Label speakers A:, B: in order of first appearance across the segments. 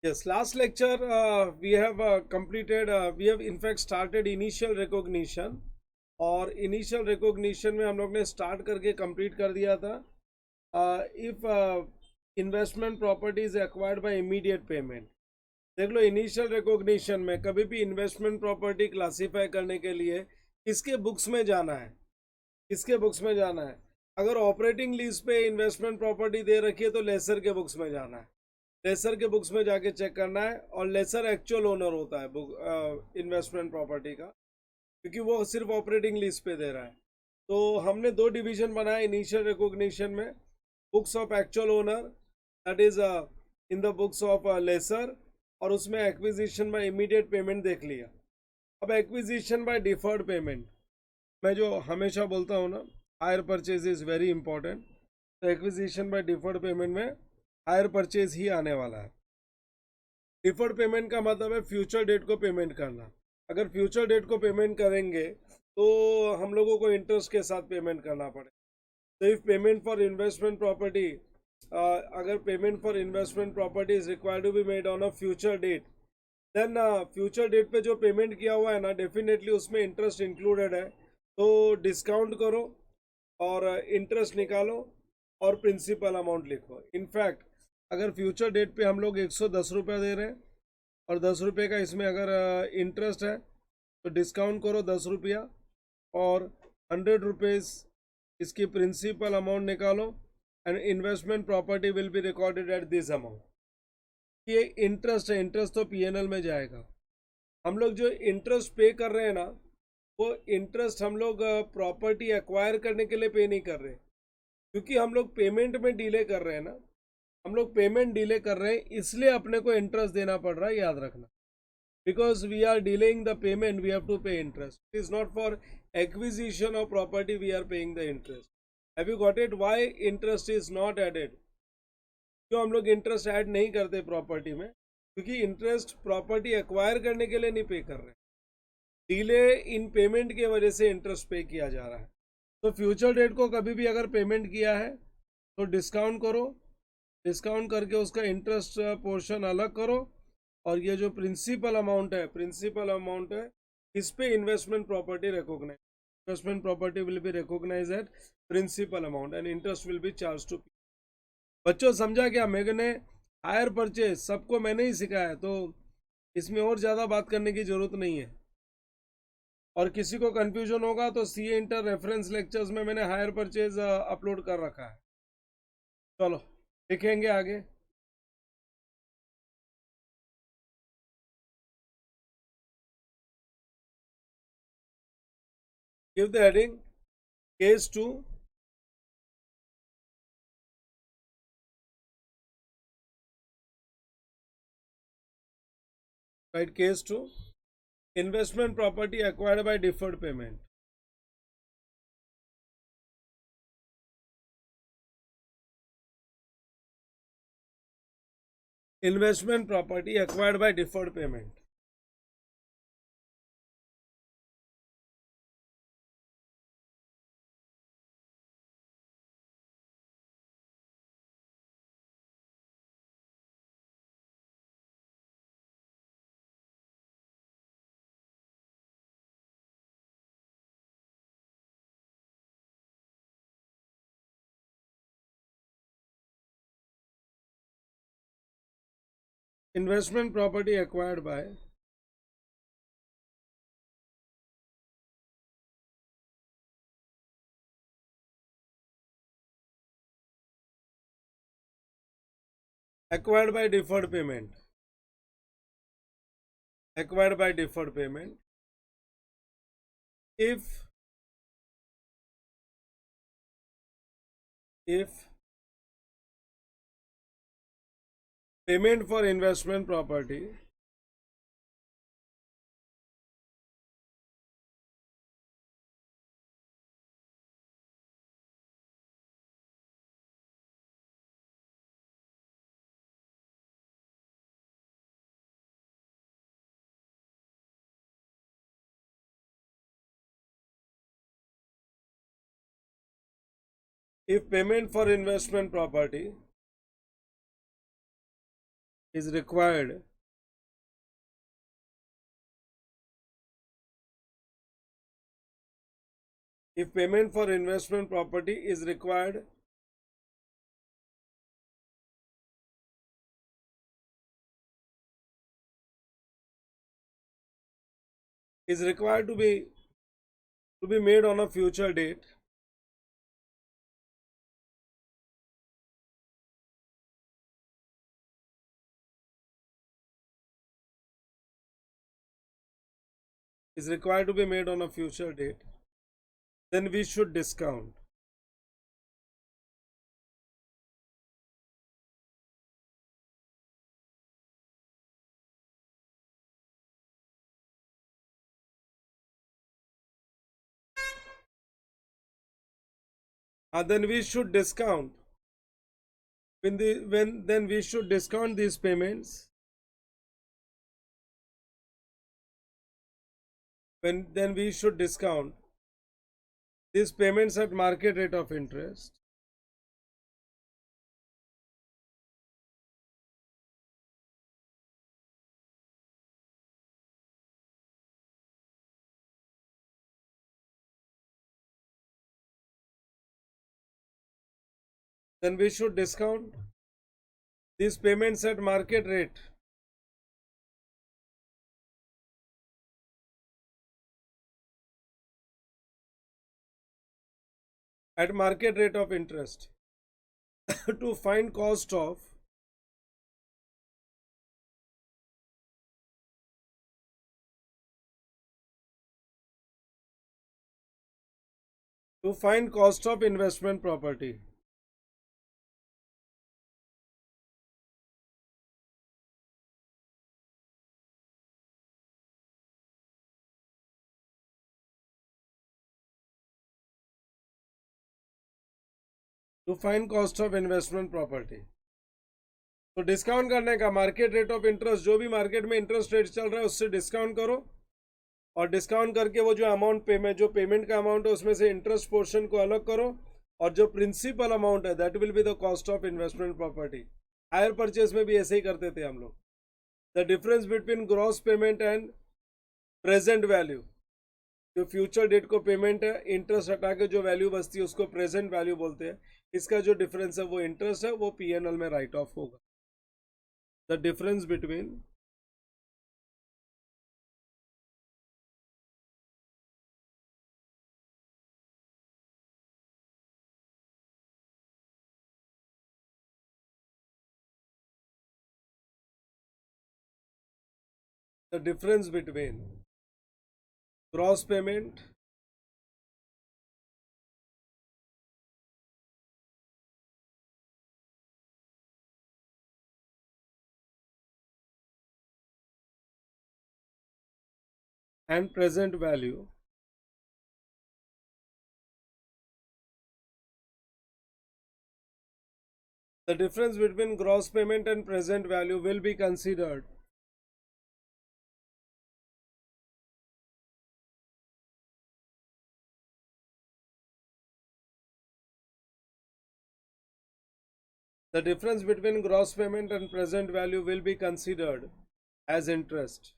A: Yes, last lecture we have completed, we have in fact started initial recognition. और initial recognition में हम लोग ने स्टार्ट करके कंप्लीट कर दिया था। If investment property is acquired by immediate payment. देख लो, इनिशियल रिकॉग्निशन में कभी भी इन्वेस्टमेंट प्रॉपर्टी क्लासीफाई करने के लिए किसके बुक्स में जाना है, किसके बुक्स में जाना है। अगर ऑपरेटिंग लीज पे इन्वेस्टमेंट प्रॉपर्टी दे रखी है तो लेसर के बुक्स में जाना है, लेसर के बुक्स में जाके चेक करना है। और लेसर एक्चुअल ओनर होता है बुक इन्वेस्टमेंट प्रॉपर्टी का, क्योंकि वो सिर्फ ऑपरेटिंग लीज पे दे रहा है। तो हमने दो डिवीजन बनाए इनिशियल रिकॉग्निशन में, books of actual owner, that is in the books of lessor, और उसमें एक्विजिशन बाय इमीडिएट पेमेंट देख लिया। अब एक्विजिशन बाय डिफर्ड पेमेंट, मैं जो हमेशा बोलता हूँ ना, hire purchase is very important. तो एक्विजिशन बाय डिफर्ड पेमेंट में हायर परचेज ही आने वाला है। डिफर्ड पेमेंट का मतलब है फ्यूचर डेट को पेमेंट करना। अगर फ्यूचर डेट को पेमेंट करेंगे तो हम लोगों को इंटरेस्ट के साथ पेमेंट करना पड़े। तो if payment for investment property, अगर payment for investment property is required to be made on a future date, then future date पे जो पेमेंट किया हुआ है ना, डेफिनेटली उसमें इंटरेस्ट इंक्लूडेड है। तो डिस्काउंट करो और इंटरेस्ट निकालो और प्रिंसिपल अमाउंट लिखो। इनफैक्ट अगर फ्यूचर डेट पे हम लोग 110 रुपये दे रहे हैं और 10 रुपये का इसमें अगर इंटरेस्ट है, तो डिस्काउंट करो 10 रुपया और 100 रुपीज़ इसकी प्रिंसिपल अमाउंट निकालो, and investment property will be recorded at this amount. ये इंटरेस्ट है, इंटरेस्ट तो पीएनएल में जाएगा। हम लोग जो इंटरेस्ट पे कर रहे हैं ना, वो इंटरेस्ट हम लोग प्रॉपर्टी एक्वायर करने के लिए पे नहीं कर रहे, क्योंकि हम लोग पेमेंट में डिले कर रहे हैं ना। हम लोग पेमेंट डिले कर रहे हैं, इसलिए अपने को इंटरेस्ट देना पड़ रहा है, याद रखना। Because we are delaying the payment, we have to pay interest. It is not for acquisition of property we are paying the interest. Have you got it? Why interest is not added? क्यों हम लोग interest add नहीं करते property में? क्योंकि interest property acquire करने के लिए नहीं पे कर रहे, डिले इन पेमेंट की वजह से इंटरेस्ट पे किया जा रहा है। तो फ्यूचर डेट को कभी भी अगर पेमेंट किया है तो डिस्काउंट करो, डिस्काउंट करके उसका इंटरेस्ट पोर्शन अलग करो, और ये जो प्रिंसिपल अमाउंट है, प्रिंसिपल अमाउंट है, इस पे investment property recognise, investment property will be recognise at principal amount and interest will be charge to. बच्चों समझा क्या? मैंने हायर परचेज सबको मैंने ही सिखाया, तो इसमें और ज़्यादा बात करने की ज़रूरत नहीं है। और किसी को कंफ्यूजन होगा तो सी इंटर रेफरेंस लेक्चर्स में मैंने हायर परचेज अपलोड कर रखा है। चलो देखेंगे आगे। Give the heading case 2। Right, case 2, investment property acquired by deferred payment. Investment property acquired by deferred payment. Investment property acquired by deferred payment, acquired by deferred payment if payment for investment property if payment for investment property is required if payment for investment property is required to be made on a future date, is required to be made on a future date, then we should discount. Then we should discount. Then we should discount these payments. Then we should discount these payments at market rate of interest. Then we should discount these payments at market rate. At market rate of interest to find cost of investment property. To find cost of investment property. तो discount करने का market rate of interest, जो भी market में interest rate चल रहा है उससे डिस्काउंट करो, और डिस्काउंट करके वो जो अमाउंट जो पेमेंट का अमाउंट है उसमें से इंटरेस्ट पोर्शन को अलग करो, और जो प्रिंसिपल अमाउंट है that will be the cost of investment property. Hire purchase में भी ऐसे ही करते थे हम लोग. The difference between gross payment and present value, जो फ्यूचर डेट को पेमेंट है, इंटरेस्ट हटा के जो वैल्यू बचती है उसको प्रेजेंट वैल्यू बोलते हैं. इसका जो डिफरेंस है वो इंटरेस्ट है, वो पीएनएल में राइट ऑफ होगा. The difference between gross payment and present value the difference between gross payment and present value will be considered the difference between gross payment and present value will be considered as interest.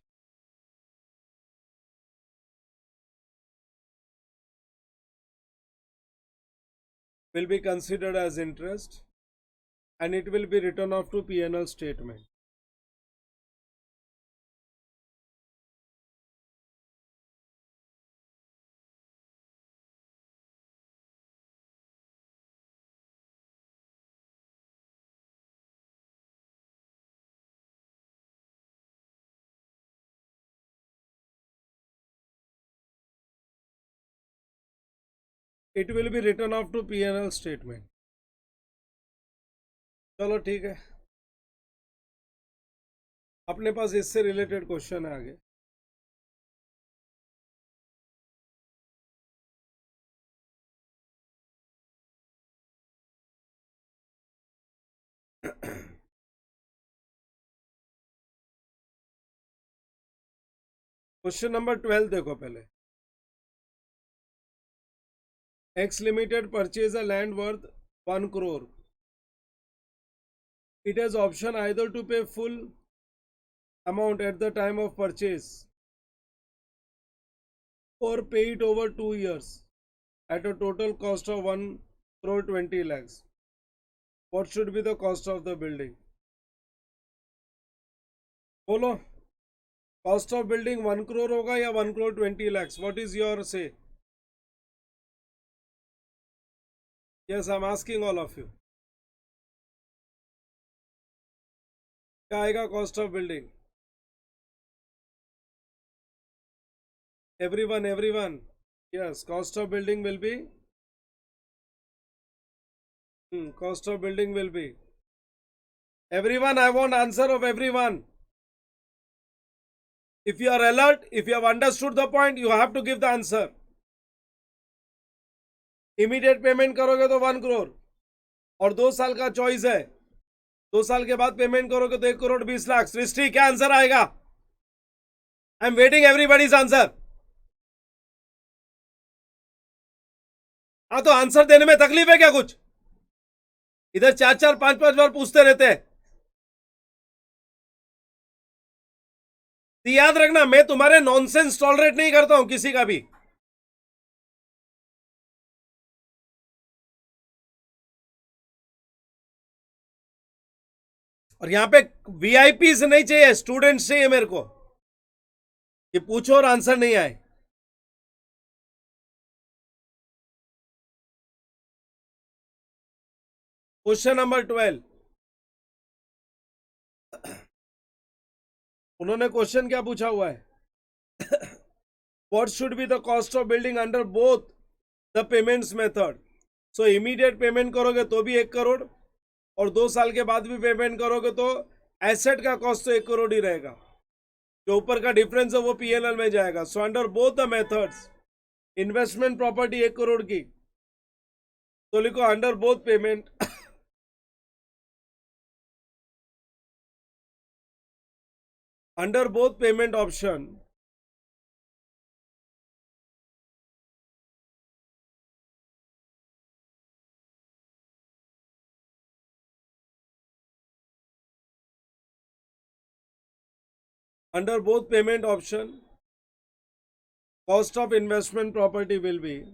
A: Will be considered as interest, and it will be written off to P&L statement. It will be written off to P&L statement. चलो ठीक है, अपने पास इससे related question है आगे. Question number 12 देखो पहले. X Limited purchase a land worth 1 crore It has option either to pay full amount at the time of purchase or pay it over 2 years at a total cost of 1 crore 20 lakhs. What should be the cost of the building? बोलो, cost of building 1 crore होगा या 1 crore 20 lakhs? What is your say? Yes, I'm asking all of you. क्या आएगा cost of building? Everyone. Yes, cost of building will be. Cost of building will be. Everyone, I want answer of everyone. If you are alert, if you have understood the point, you have to give the answer. Immediate payment करोगे तो 1 करोड़ और 2 साल का choice है. 2 साल के बाद payment करोगे तो 1 करोड़ 20 लाख. सृष्टि, क्या आंसर आएगा? I am waiting everybody's answer. हाँ, तो आंसर देने में तकलीफ है क्या कुछ? इधर 4-4 5-5 बार पूछते रहते हैं. तो याद रखना, मैं तुम्हारे नॉनसेंस टॉलरेट नहीं करता हूं किसी का भी. और यहां पे वीआईपी से नहीं चाहिए, स्टूडेंट्स चाहिए मेरे को कि पूछो और आंसर नहीं आए. Question number 12. उन्होंने क्वेश्चन क्या पूछा हुआ है? What should be the cost of building under both the payments method? So immediate payment करोगे तो भी 1 करोड़ और 2 साल के बाद भी पेमेंट करोगे तो एसेट का कॉस्ट तो 1 करोड़ ही रहेगा. जो ऊपर का डिफरेंस है वो पीएनएल में जाएगा. So under both the methods investment property 1 crore की, तो लिखो under both payment under both payment option cost of investment property will be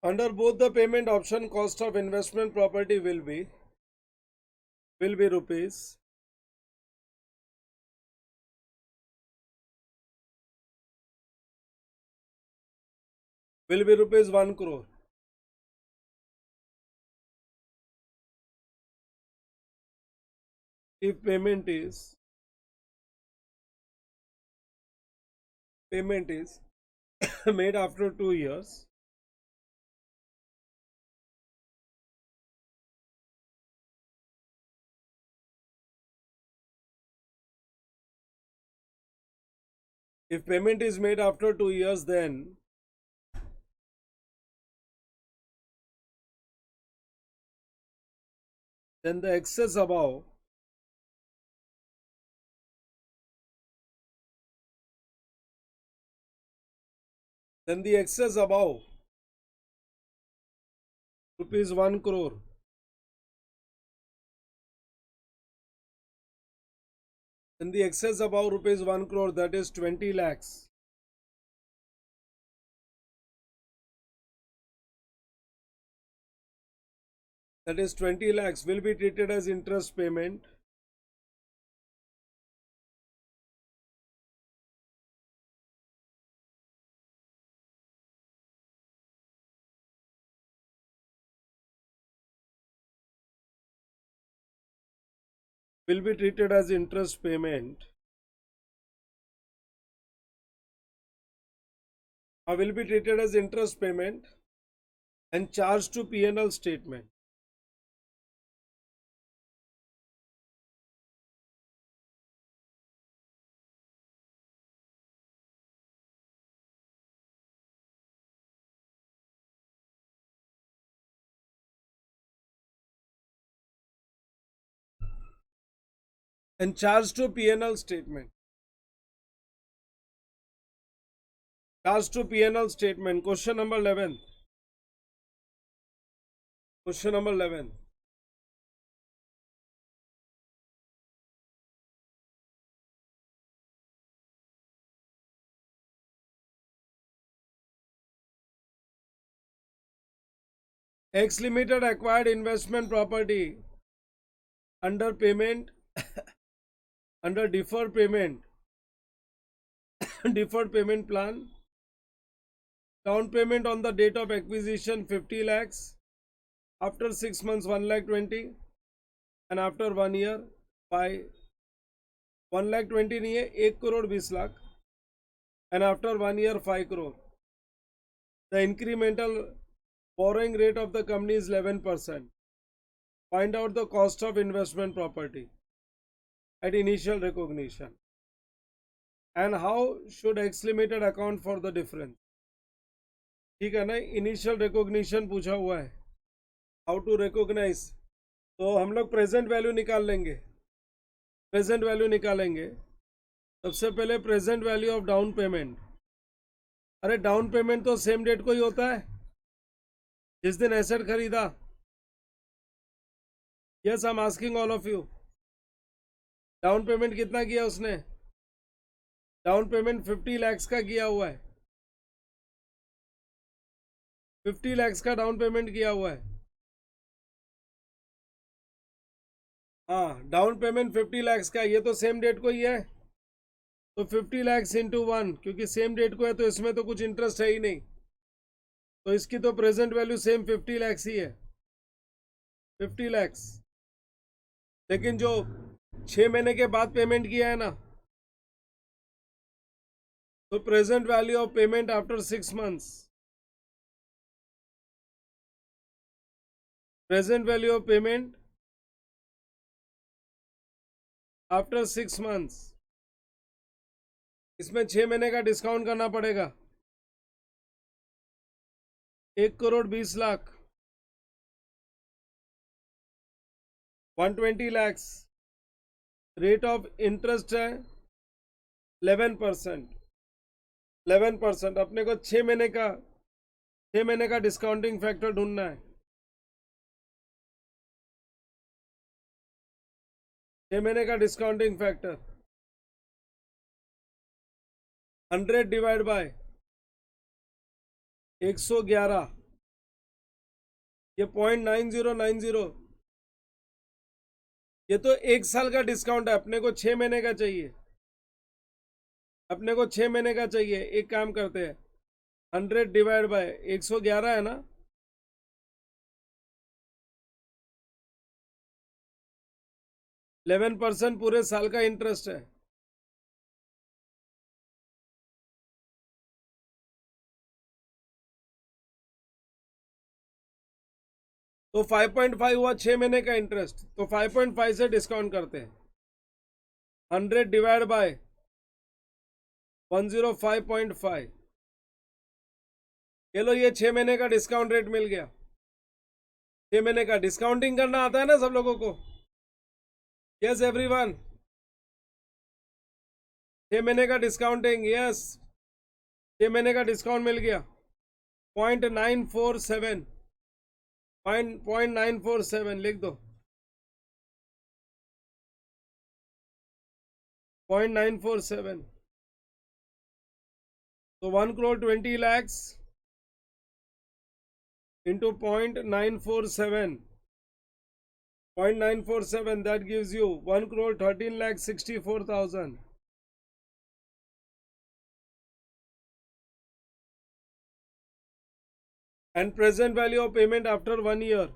A: under both the payment option cost of investment property will be rupees will be rupees 1 crore. If payment is made after 2 years, if payment is made after 2 years, then the excess above rupees 1 crore then the excess above rupees 1 crore, that is 20 lakhs, will be treated as interest payment will be treated as interest payment and charged to P&L statement. and charge to P&L statement. Charge to P&L statement. Question number 11. Question number 11. X Limited acquired investment property under payment under deferred payment deferred payment plan. Down payment on the date of acquisition 50 lakhs. After 6 months 1 lakh 20, and after 1 year 5 1 lakh 20 नहीं है 1 crore 20 lakh, and after 1 year 5 crore. The incremental borrowing rate of the company is 11%. Find out the cost of investment property at initial recognition. And how should X Limited account for the difference? ठीक है ना, initial recognition पूछा हुआ है, how to recognise. तो हम लोग present value निकाल लेंगे. प्रेजेंट वैल्यू निकालेंगे. सबसे पहले present value of down payment. अरे डाउन पेमेंट तो सेम डेट को ही होता है जिस दिन एसेट खरीदा. Yes, I am asking all of you. Down payment कितना किया उसने? डाउन पेमेंट 50 lakhs का किया हुआ है. 50 lakhs का डाउन पेमेंट किया हुआ है. हाँ, डाउन पेमेंट 50 lakhs का, ये तो सेम डेट को ही है. तो 50 lakhs इंटू 1, क्योंकि सेम डेट को है तो इसमें तो कुछ इंटरेस्ट है ही नहीं, तो इसकी तो प्रेजेंट वैल्यू सेम 50 lakhs ही है. 50 lakhs. लेकिन जो 6 महीने के बाद पेमेंट किया है ना, तो present value of payment after 6 months, present value of payment after 6 months, इसमें 6 महीने का डिस्काउंट करना पड़ेगा. 1 crore 20 lakh, 120 lakhs. Rate of interest है 11%. 11%. अपने को 6 महीने का डिस्काउंटिंग फैक्टर ढूंढना है. 6 महीने का डिस्काउंटिंग फैक्टर 100 डिवाइड बाय 111, ये 0.9090. ये तो 1 साल का डिस्काउंट है, अपने को 6 महीने का चाहिए. अपने को 6 महीने का चाहिए. एक काम करते हैं, 100 डिवाइड बाय 111 है ना, 11% पूरे साल का इंटरेस्ट है. तो 5.5 हुआ 6 महीने का इंटरेस्ट. तो 5.5 से डिस्काउंट करते हैं. 100 डिवाइड बाय 105.5. ये लो, ये 6 महीने का डिस्काउंट रेट मिल गया. 6 महीने का डिस्काउंटिंग करना आता है ना सब लोगों को? Yes everyone. 6 महीने का डिस्काउंटिंग. यस, 6 महीने का डिस्काउंट मिल गया. 0.947. 0.947 लिख दो. 0.947. तो 1 crore 20 lakhs into 0.947. 0.947, that gives you 1 crore 13 lakh 64,000. And present value of payment after 1 year.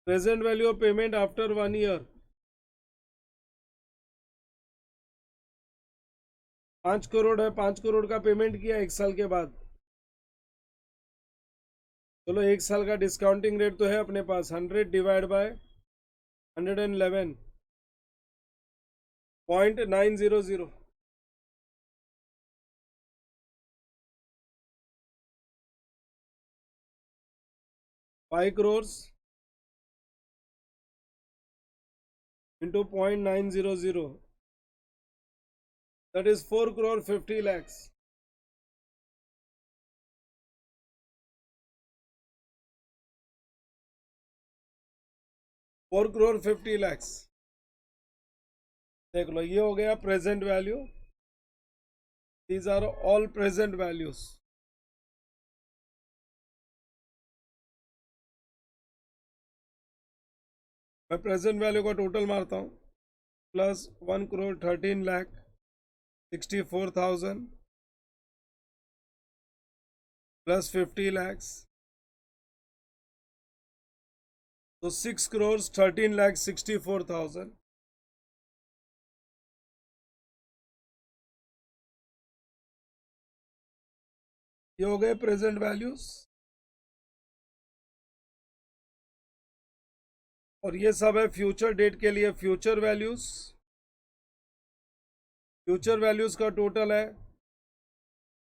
A: Present value of payment after 1 year. 5 crore है, 5 करोड़ का पेमेंट किया 1 साल के बाद. चलो 1 साल का डिस्काउंटिंग रेट तो है अपने पास. 100 divide by 111. 0.900. 5 crores into 0.900, that is 4 crore 50 lakhs. Four crore 50 lakhs. देख लो, ये हो गया present value. These are all present values. मैं प्रेजेंट वैल्यू का टोटल मारता हूँ. Plus 1 crore 13 lakh 64,000 plus 50 lakhs, तो 6 crore 13 lakh 64,000. ये हो गए प्रेजेंट वैल्यूज. और ये सब है फ्यूचर डेट के लिए फ्यूचर वैल्यूज. फ्यूचर वैल्यूज का टोटल है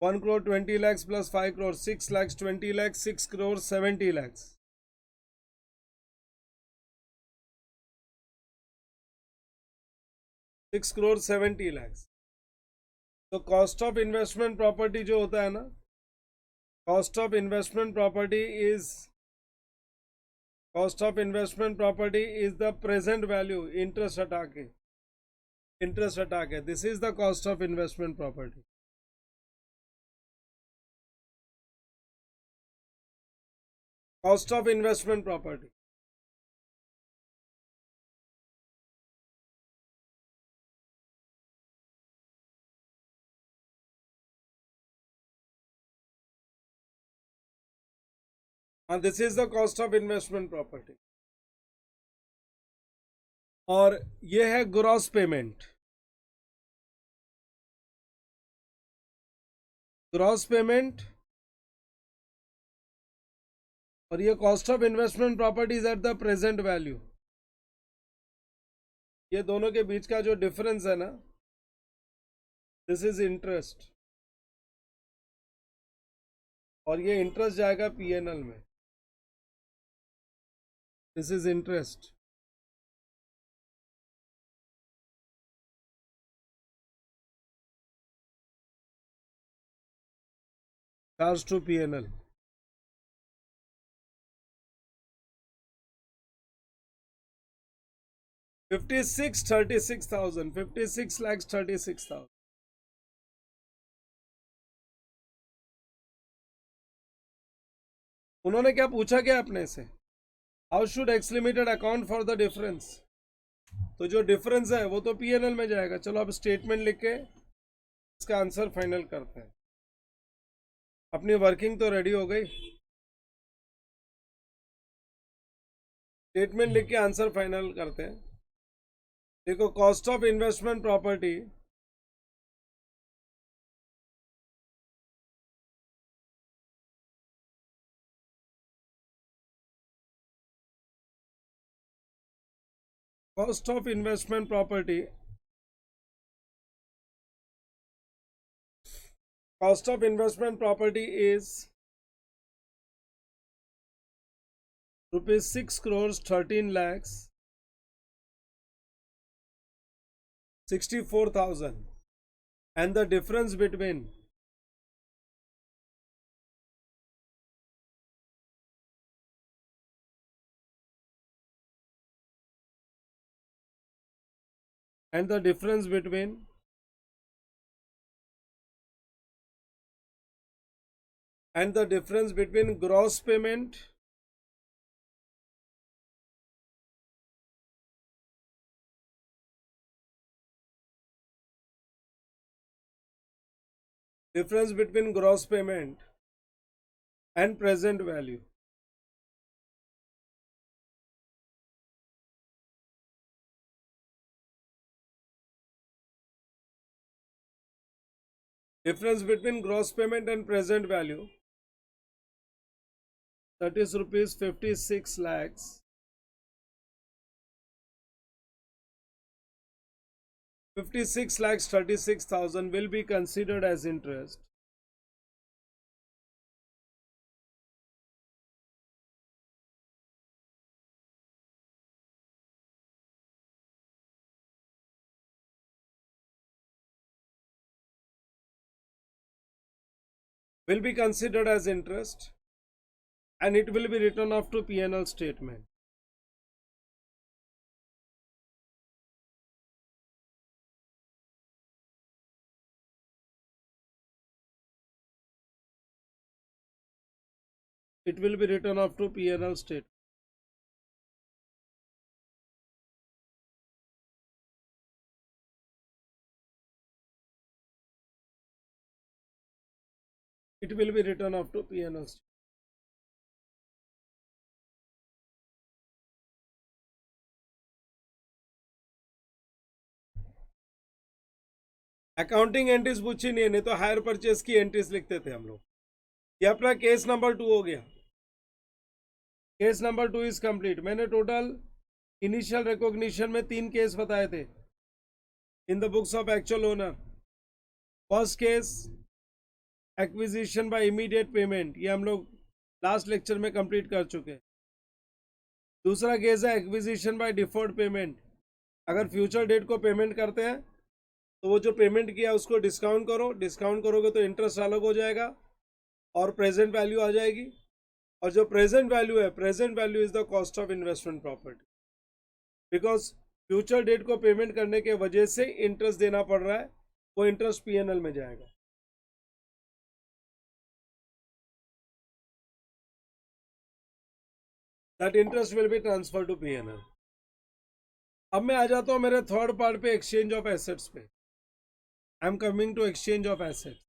A: 1 crore 20 lakhs plus 5 crore 6 lakhs 20 lakhs 6 crore 70 lakhs. 6 crore 70 lakhs. तो कॉस्ट ऑफ इन्वेस्टमेंट प्रॉपर्टी जो होता है ना, cost of investment property is the present value interest हटा के. This is the cost of investment property. Cost of investment property. हाँ, this is the cost of investment property. और ये है ग्रॉस पेमेंट. ग्रॉस पेमेंट और ये cost of investment properties at the present value. ये दोनों के बीच का जो डिफरेंस है ना, दिस इज इंटरेस्ट. और ये इंटरेस्ट जाएगा पीएनएल में. This is interest. Charge to PNL. $56 lakhs 36,000. उन्होंने क्या पूछा क्या अपने से? How should X limited account for the difference. तो जो डिफरेंस है वो तो पीएनएल में जाएगा. चलो अब स्टेटमेंट लिख के इसका आंसर फाइनल करते हैं. अपनी वर्किंग तो रेडी हो गई. स्टेटमेंट लिख के आंसर फाइनल करते हैं. देखो, cost of investment property cost of investment property is rupees 6 crores 13 lakhs 64,000, and the difference between gross payment and present value. Difference between gross payment and present value, that is rupees 56 lakhs 36,000 will be considered as interest. will be considered as interest and it will be written off to P&L statement. It will be written off to P&L statement. It will be written off to P&L statement. Accounting entries पूछी नहीं तो hire purchase की entries लिखते थे हम लोग. ये अपना केस नंबर 2 हो गया. Case number 2 is complete. मैंने टोटल इनिशियल रिकॉग्निशन में 3 केस बताए थे इन the books of actual owner. First case acquisition bye immediate payment, ये हम लोग लास्ट लेक्चर में कंप्लीट कर चुके हैं. दूसरा केस है एक्विजिशन बाय डिफर्ड पेमेंट. अगर फ्यूचर डेट को पेमेंट करते हैं तो वो जो पेमेंट किया उसको डिस्काउंट करो. डिस्काउंट करोगे तो इंटरेस्ट अलग हो जाएगा और प्रेजेंट वैल्यू आ जाएगी. और जो प्रेजेंट वैल्यू है, present value is the cost of investment property. Because future date को पेमेंट करने के वजह से इंटरेस्ट देना पड़ रहा है, वो इंटरेस्ट P&L में जाएगा. That interest will be transfer to P&L. अब मैं आ जाता हूँ मेरे थर्ड पार्ट पे, एक्सचेंज ऑफ एसेट्स पे. I am coming to exchange of assets.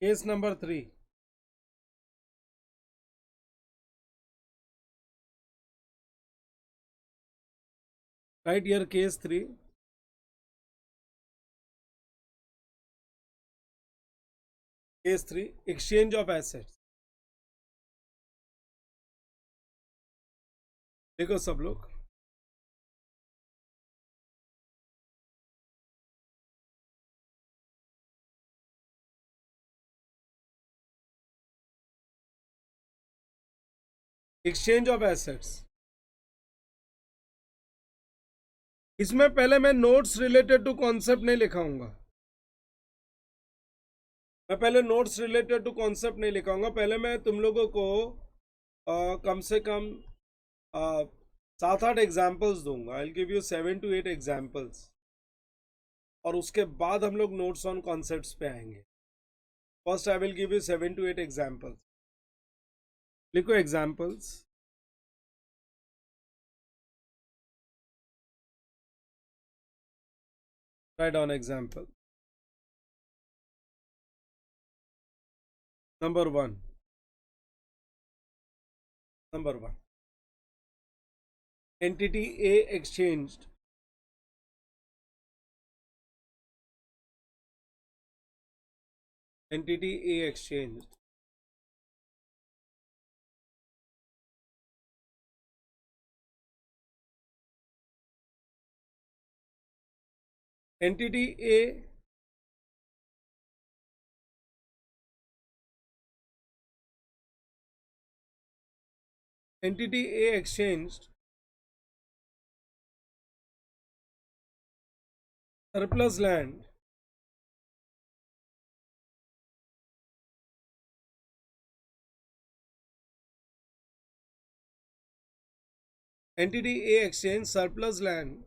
A: Case number 3. Right here case 3. Case 3 exchange of assets. देखो सब लोग, एक्सचेंज ऑफ एसेट्स. इसमें पहले मैं नोट्स रिलेटेड टू कॉन्सेप्ट नहीं लिखाऊंगा. मैं पहले नोट्स रिलेटेड टू कॉन्सेप्ट नहीं लिखाऊंगा. पहले मैं तुम लोगों को कम से कम 7-8 एग्जाम्पल्स दूंगा. I will give you 7 to 8 examples और उसके बाद हम लोग नोट्स ऑन कॉन्सेप्ट्स पे आएंगे. First I will give you 7 to 8 examples. लिखो examples. Write down example. Number 1. Number 1. Entity A exchanged. Entity A exchanged. Entity A exchanged surplus land Entity A exchanged surplus land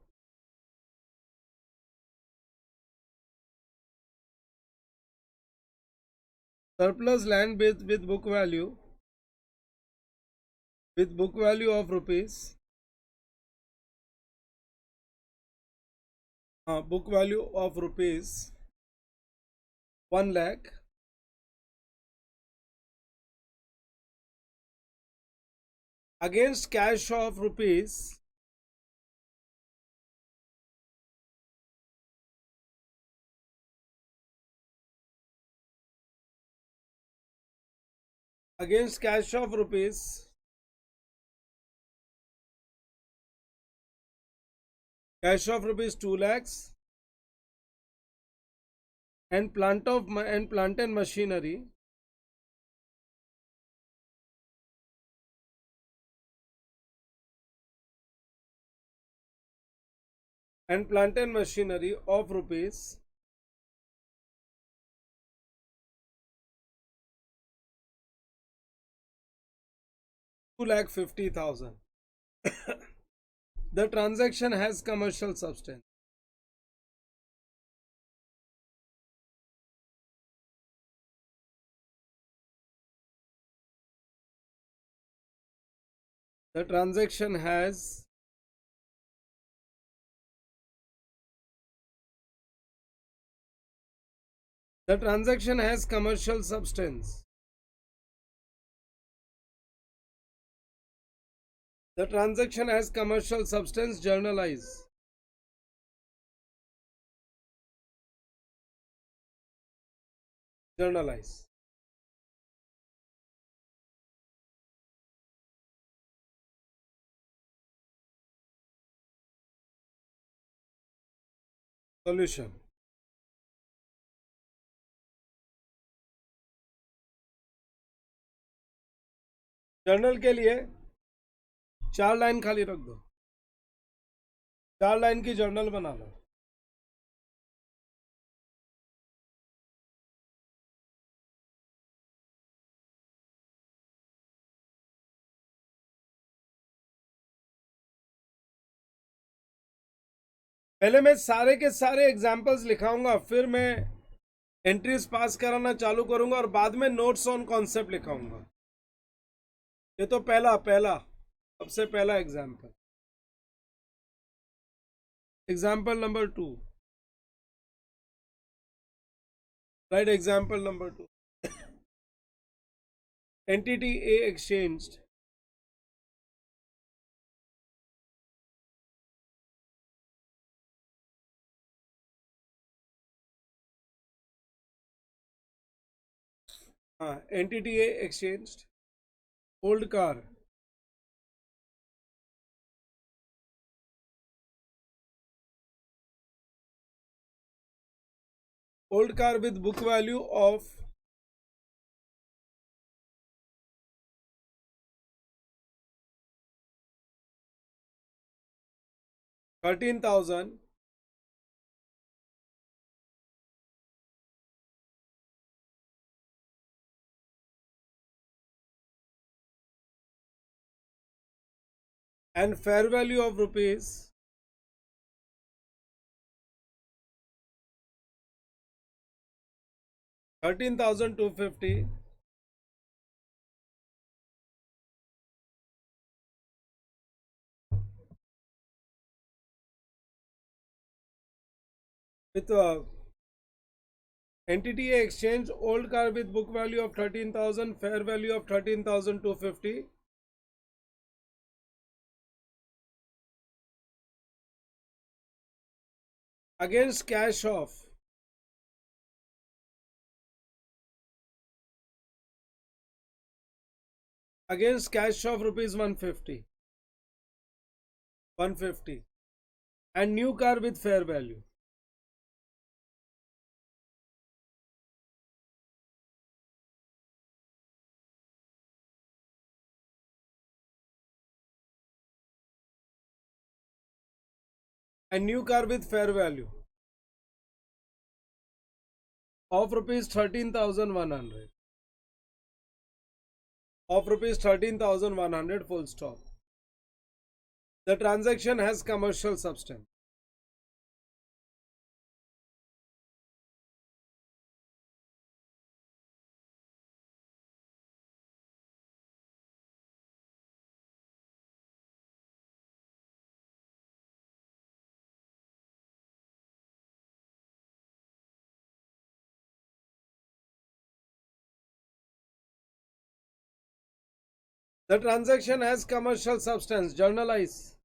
A: with book value of rupees book value of rupees 1 lakh against cash of rupees 2 lakhs and plant and machinery of rupees 2,50,000. The transaction has commercial substance. The transaction has commercial substance. The transaction has commercial substance. Journalize. Journalize. Solution. Journal के लिए 4 line खाली रख दो, 4 line की journal बना लो. पहले मैं सारे के सारे एग्जाम्पल्स लिखाऊंगा, फिर मैं एंट्रीज पास कराना चालू करूंगा और बाद में नोट्स ऑन कॉन्सेप्ट लिखाऊंगा. ये तो पहला सबसे पहला example. Example number 2. Right, example number 2. Entity A exchanged entity A exchanged old car with book value of 13,000 and fair value of rupees 13,250 with entity A exchange old car with book value of 13,000, fair value of 13,250 against cash of rupees 150 and new car with fair value. And new car with fair value of rupees 13,100 full stop. The transaction has commercial substance. The transaction has commercial substance. Journalize.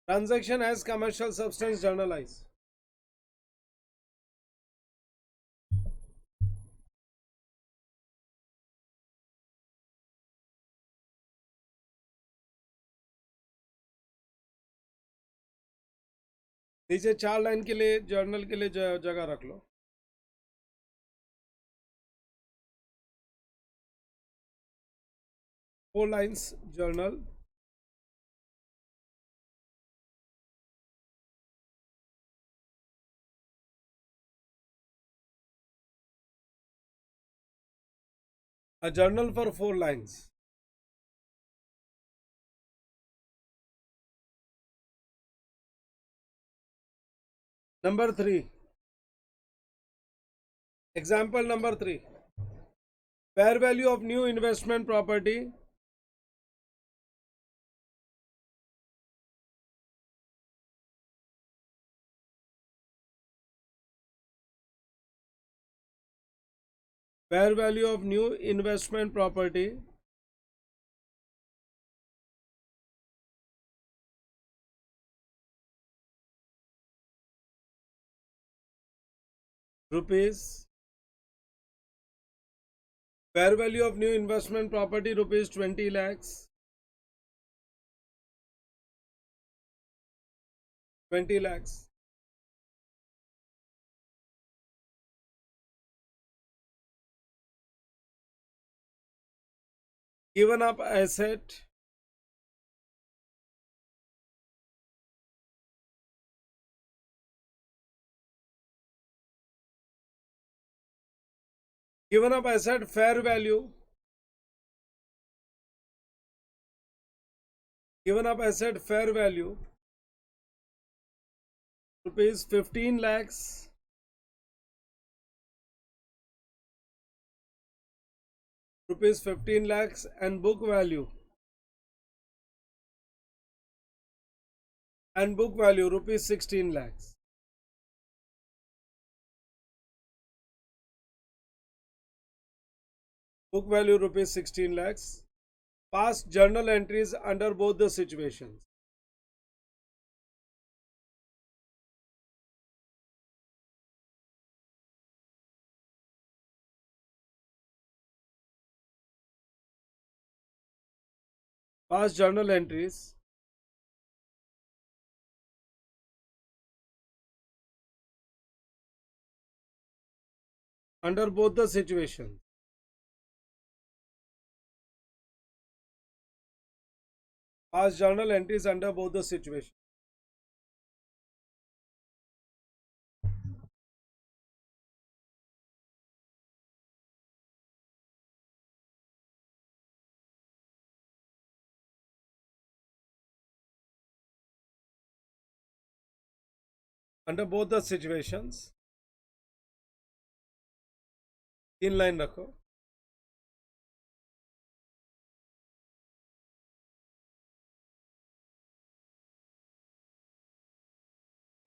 A: Transaction has commercial substance. Journalize. नीचे 4 line के लिए journal के लिए जगह रख लो. Four lines journal. A journal for 4 lines. Number 3. Example number 3. Fair value of new investment property. Fair value of new investment property rupees. Fair value of new investment property rupees 20 lakhs. 20 lakhs. Given up asset. Given up asset fair value. Given up asset fair value rupees 15 lakhs. Rupees 15 lakhs and book value. And book value rupees 16 lakhs. Book value rupees 16 lakhs. Past journal entries under both the situations. Past journal entries under both the situations. Past journal entries under both the situations. Under both the situations. 3 line रखो.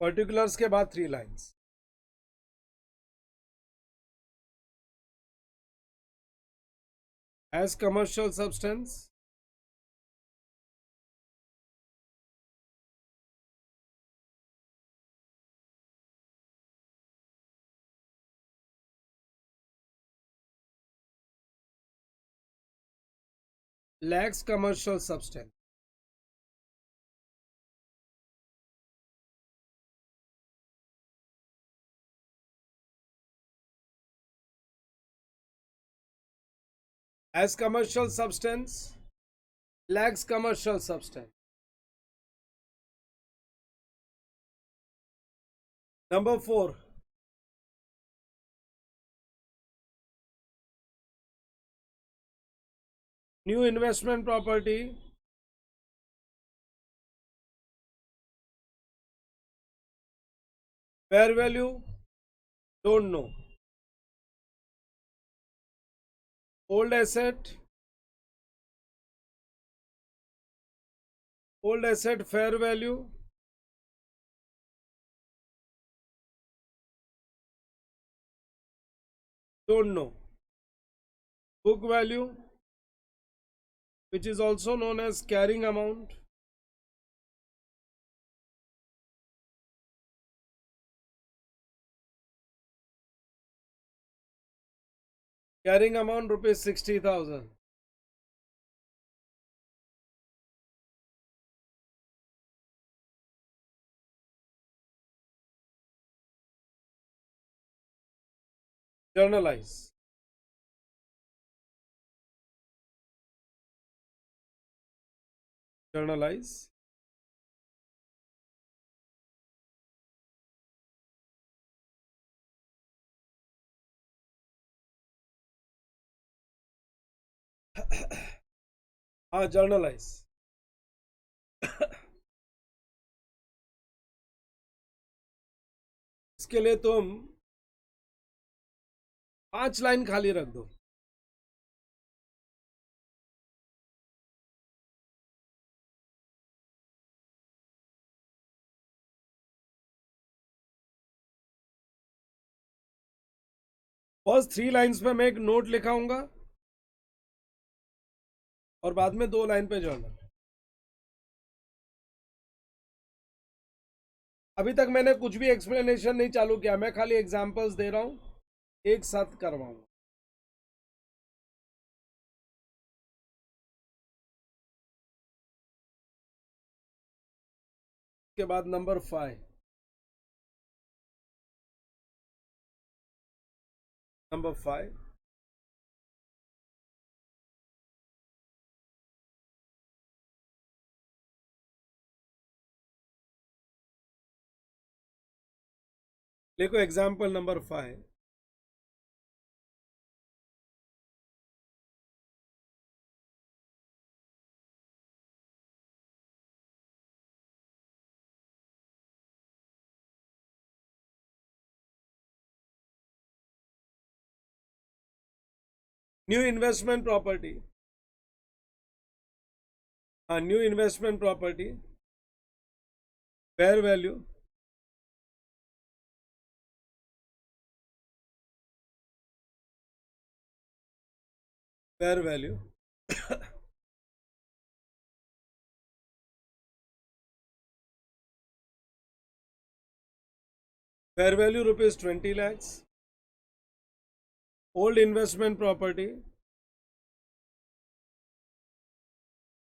A: Particulars के बाद 3 lines. As commercial substance. Lacks commercial substance. As commercial substance. Lacks commercial substance. Number 4. New investment property. Fair value. Don't know. Old asset. Old asset fair value. Don't know. Book value, which is also known as carrying amount. Carrying amount rupees 60,000. Journalize. Journalize. हाँ, generalized. इसके लिए तुम 5 line खाली रख दो। First 3 lines में मैं एक नोट लिखाऊंगा और बाद में 2 लाइन पे जर्नल। अभी तक मैंने कुछ भी एक्सप्लेनेशन नहीं चालू किया, मैं खाली एग्जांपल्स दे रहा हूं, एक साथ करवाऊंगा। के बाद नंबर 5, नंबर 5, देखो example number 5। New investment property, हाँ, new investment property, fair value, fair value, fair value ₹20 lakhs। Old investment property,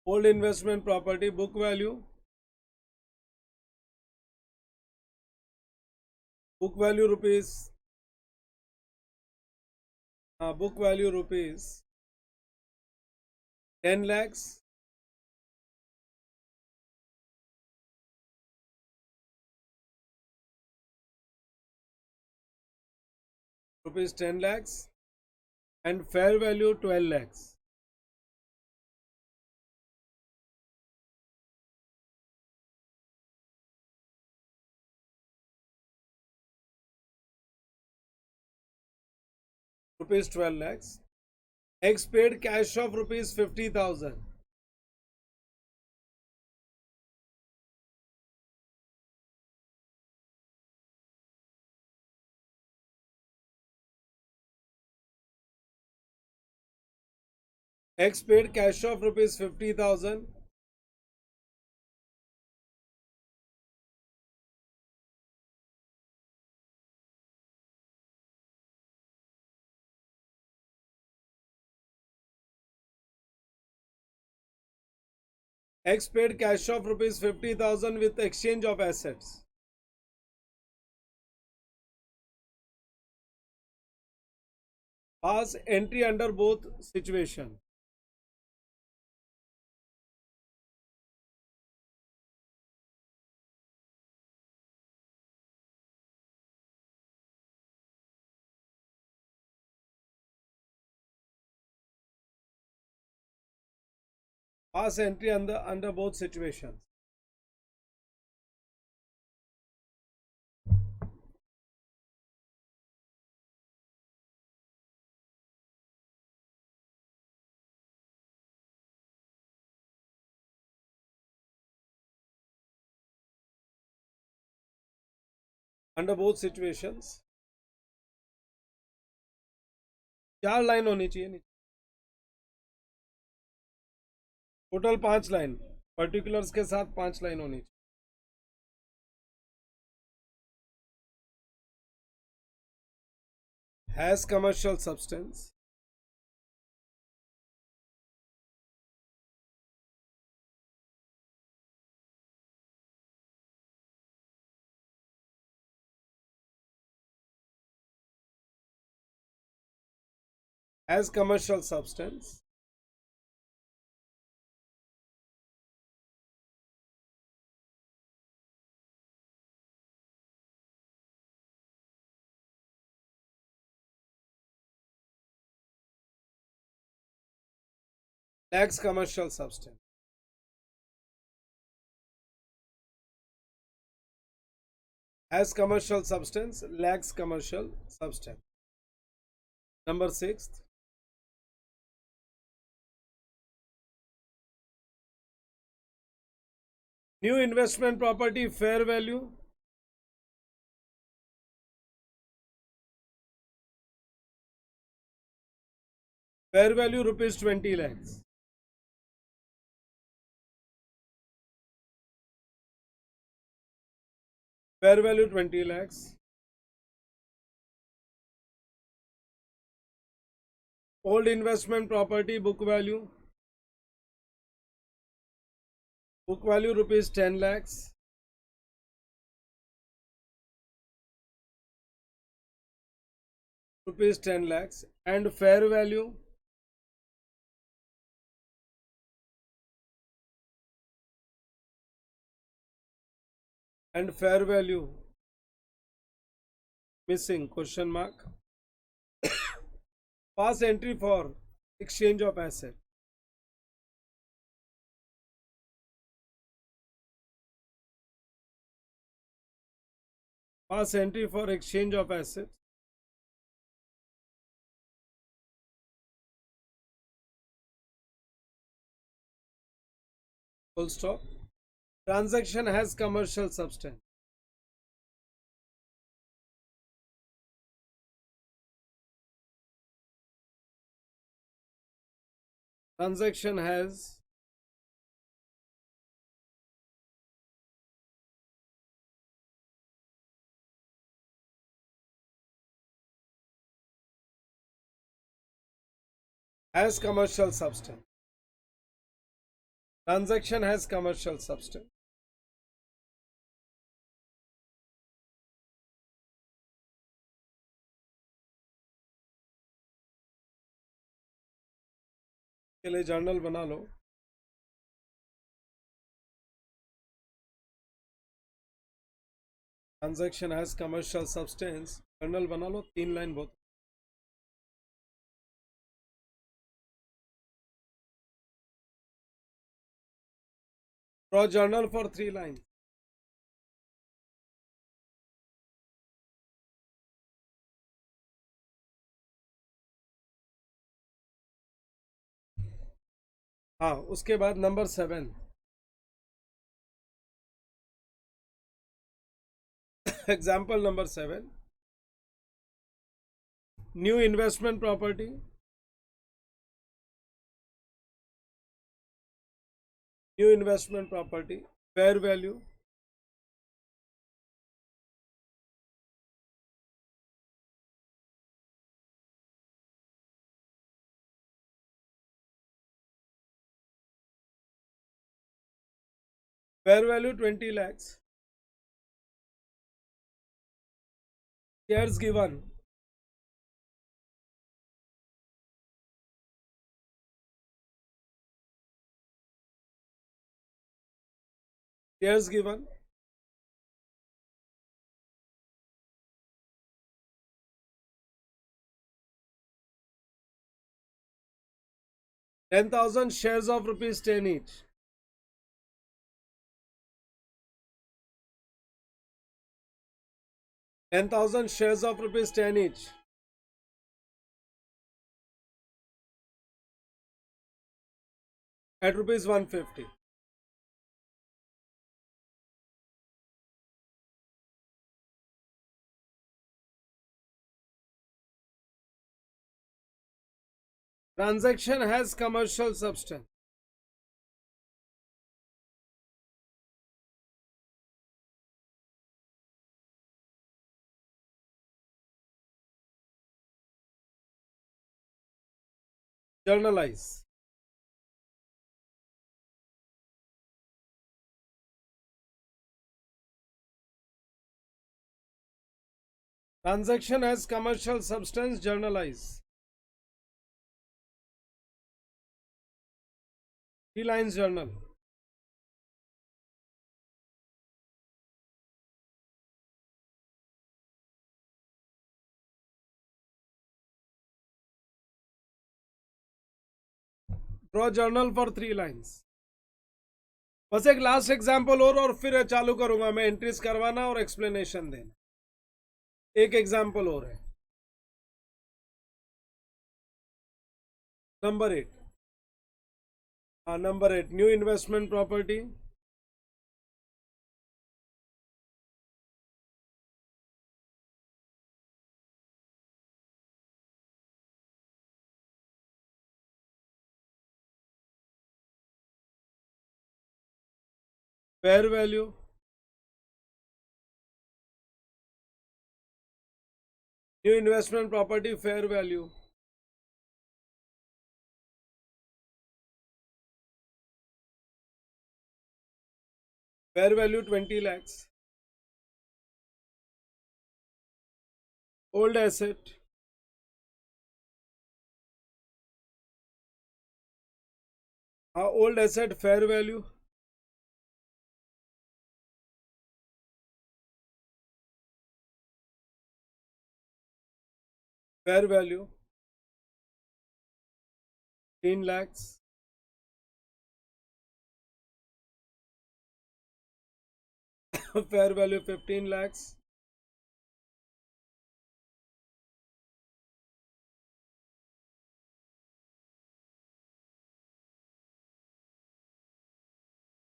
A: old investment property, book value, book value rupees, हाँ, book value ₹10 lakhs। ₹10 lakhs and fair value 12 lakhs। ₹12 lakhs। X paid cash of ₹50,000। X paid cash of ₹50,000। X paid cash of ₹50,000 with exchange of assets। Pass entry under both situation। Pass entry under both situations। Under both situations 4 line होनी चाहिए, total 5 line, particulars के साथ 5 line होनी चाहिए। Has commercial substance, has commercial substance, lacks commercial substance. Has commercial substance, lacks commercial substance. Number 6. New investment property fair value. Fair value rupees 20 lakhs. Fair value 20 lakhs. Old investment property book value. Book value rupees 10 lakhs. Rupees 10 lakhs. And fair value. And fair value. Missing question mark. Pass entry for exchange of asset. Pass entry for exchange of assets. Full stop. Transaction has commercial substance. Transaction has commercial substance. Transaction has commercial substance. के लिए journal बना लो. Transaction has commercial substance. Journal बना लो, 3 line बहुत. Draw journal for 3 line. हाँ, उसके बाद number 7. Example number 7. New investment property. New investment property. Fair value. Fair value 20 lakhs. Shares given. Shares given. $10,000 shares of rupees 10 each. $10,000 shares of rupees 10 each. At rupees 150. Transaction has commercial substance. Journalize. Transaction has commercial substance. Journalize. 3 lines journal. Draw journal for 3 lines. बस एक last example और फिर चालू करूंगा मैं entries करवाना और explanation देना। एक एग्जाम्पल और है, नंबर 8। हाँ, number 8, new investment property. Fair value, new investment property fair value, fair value 20 lakhs। Old asset, हाँ old asset fair value, fair value 3 lakhs। Fair value 15 lakhs।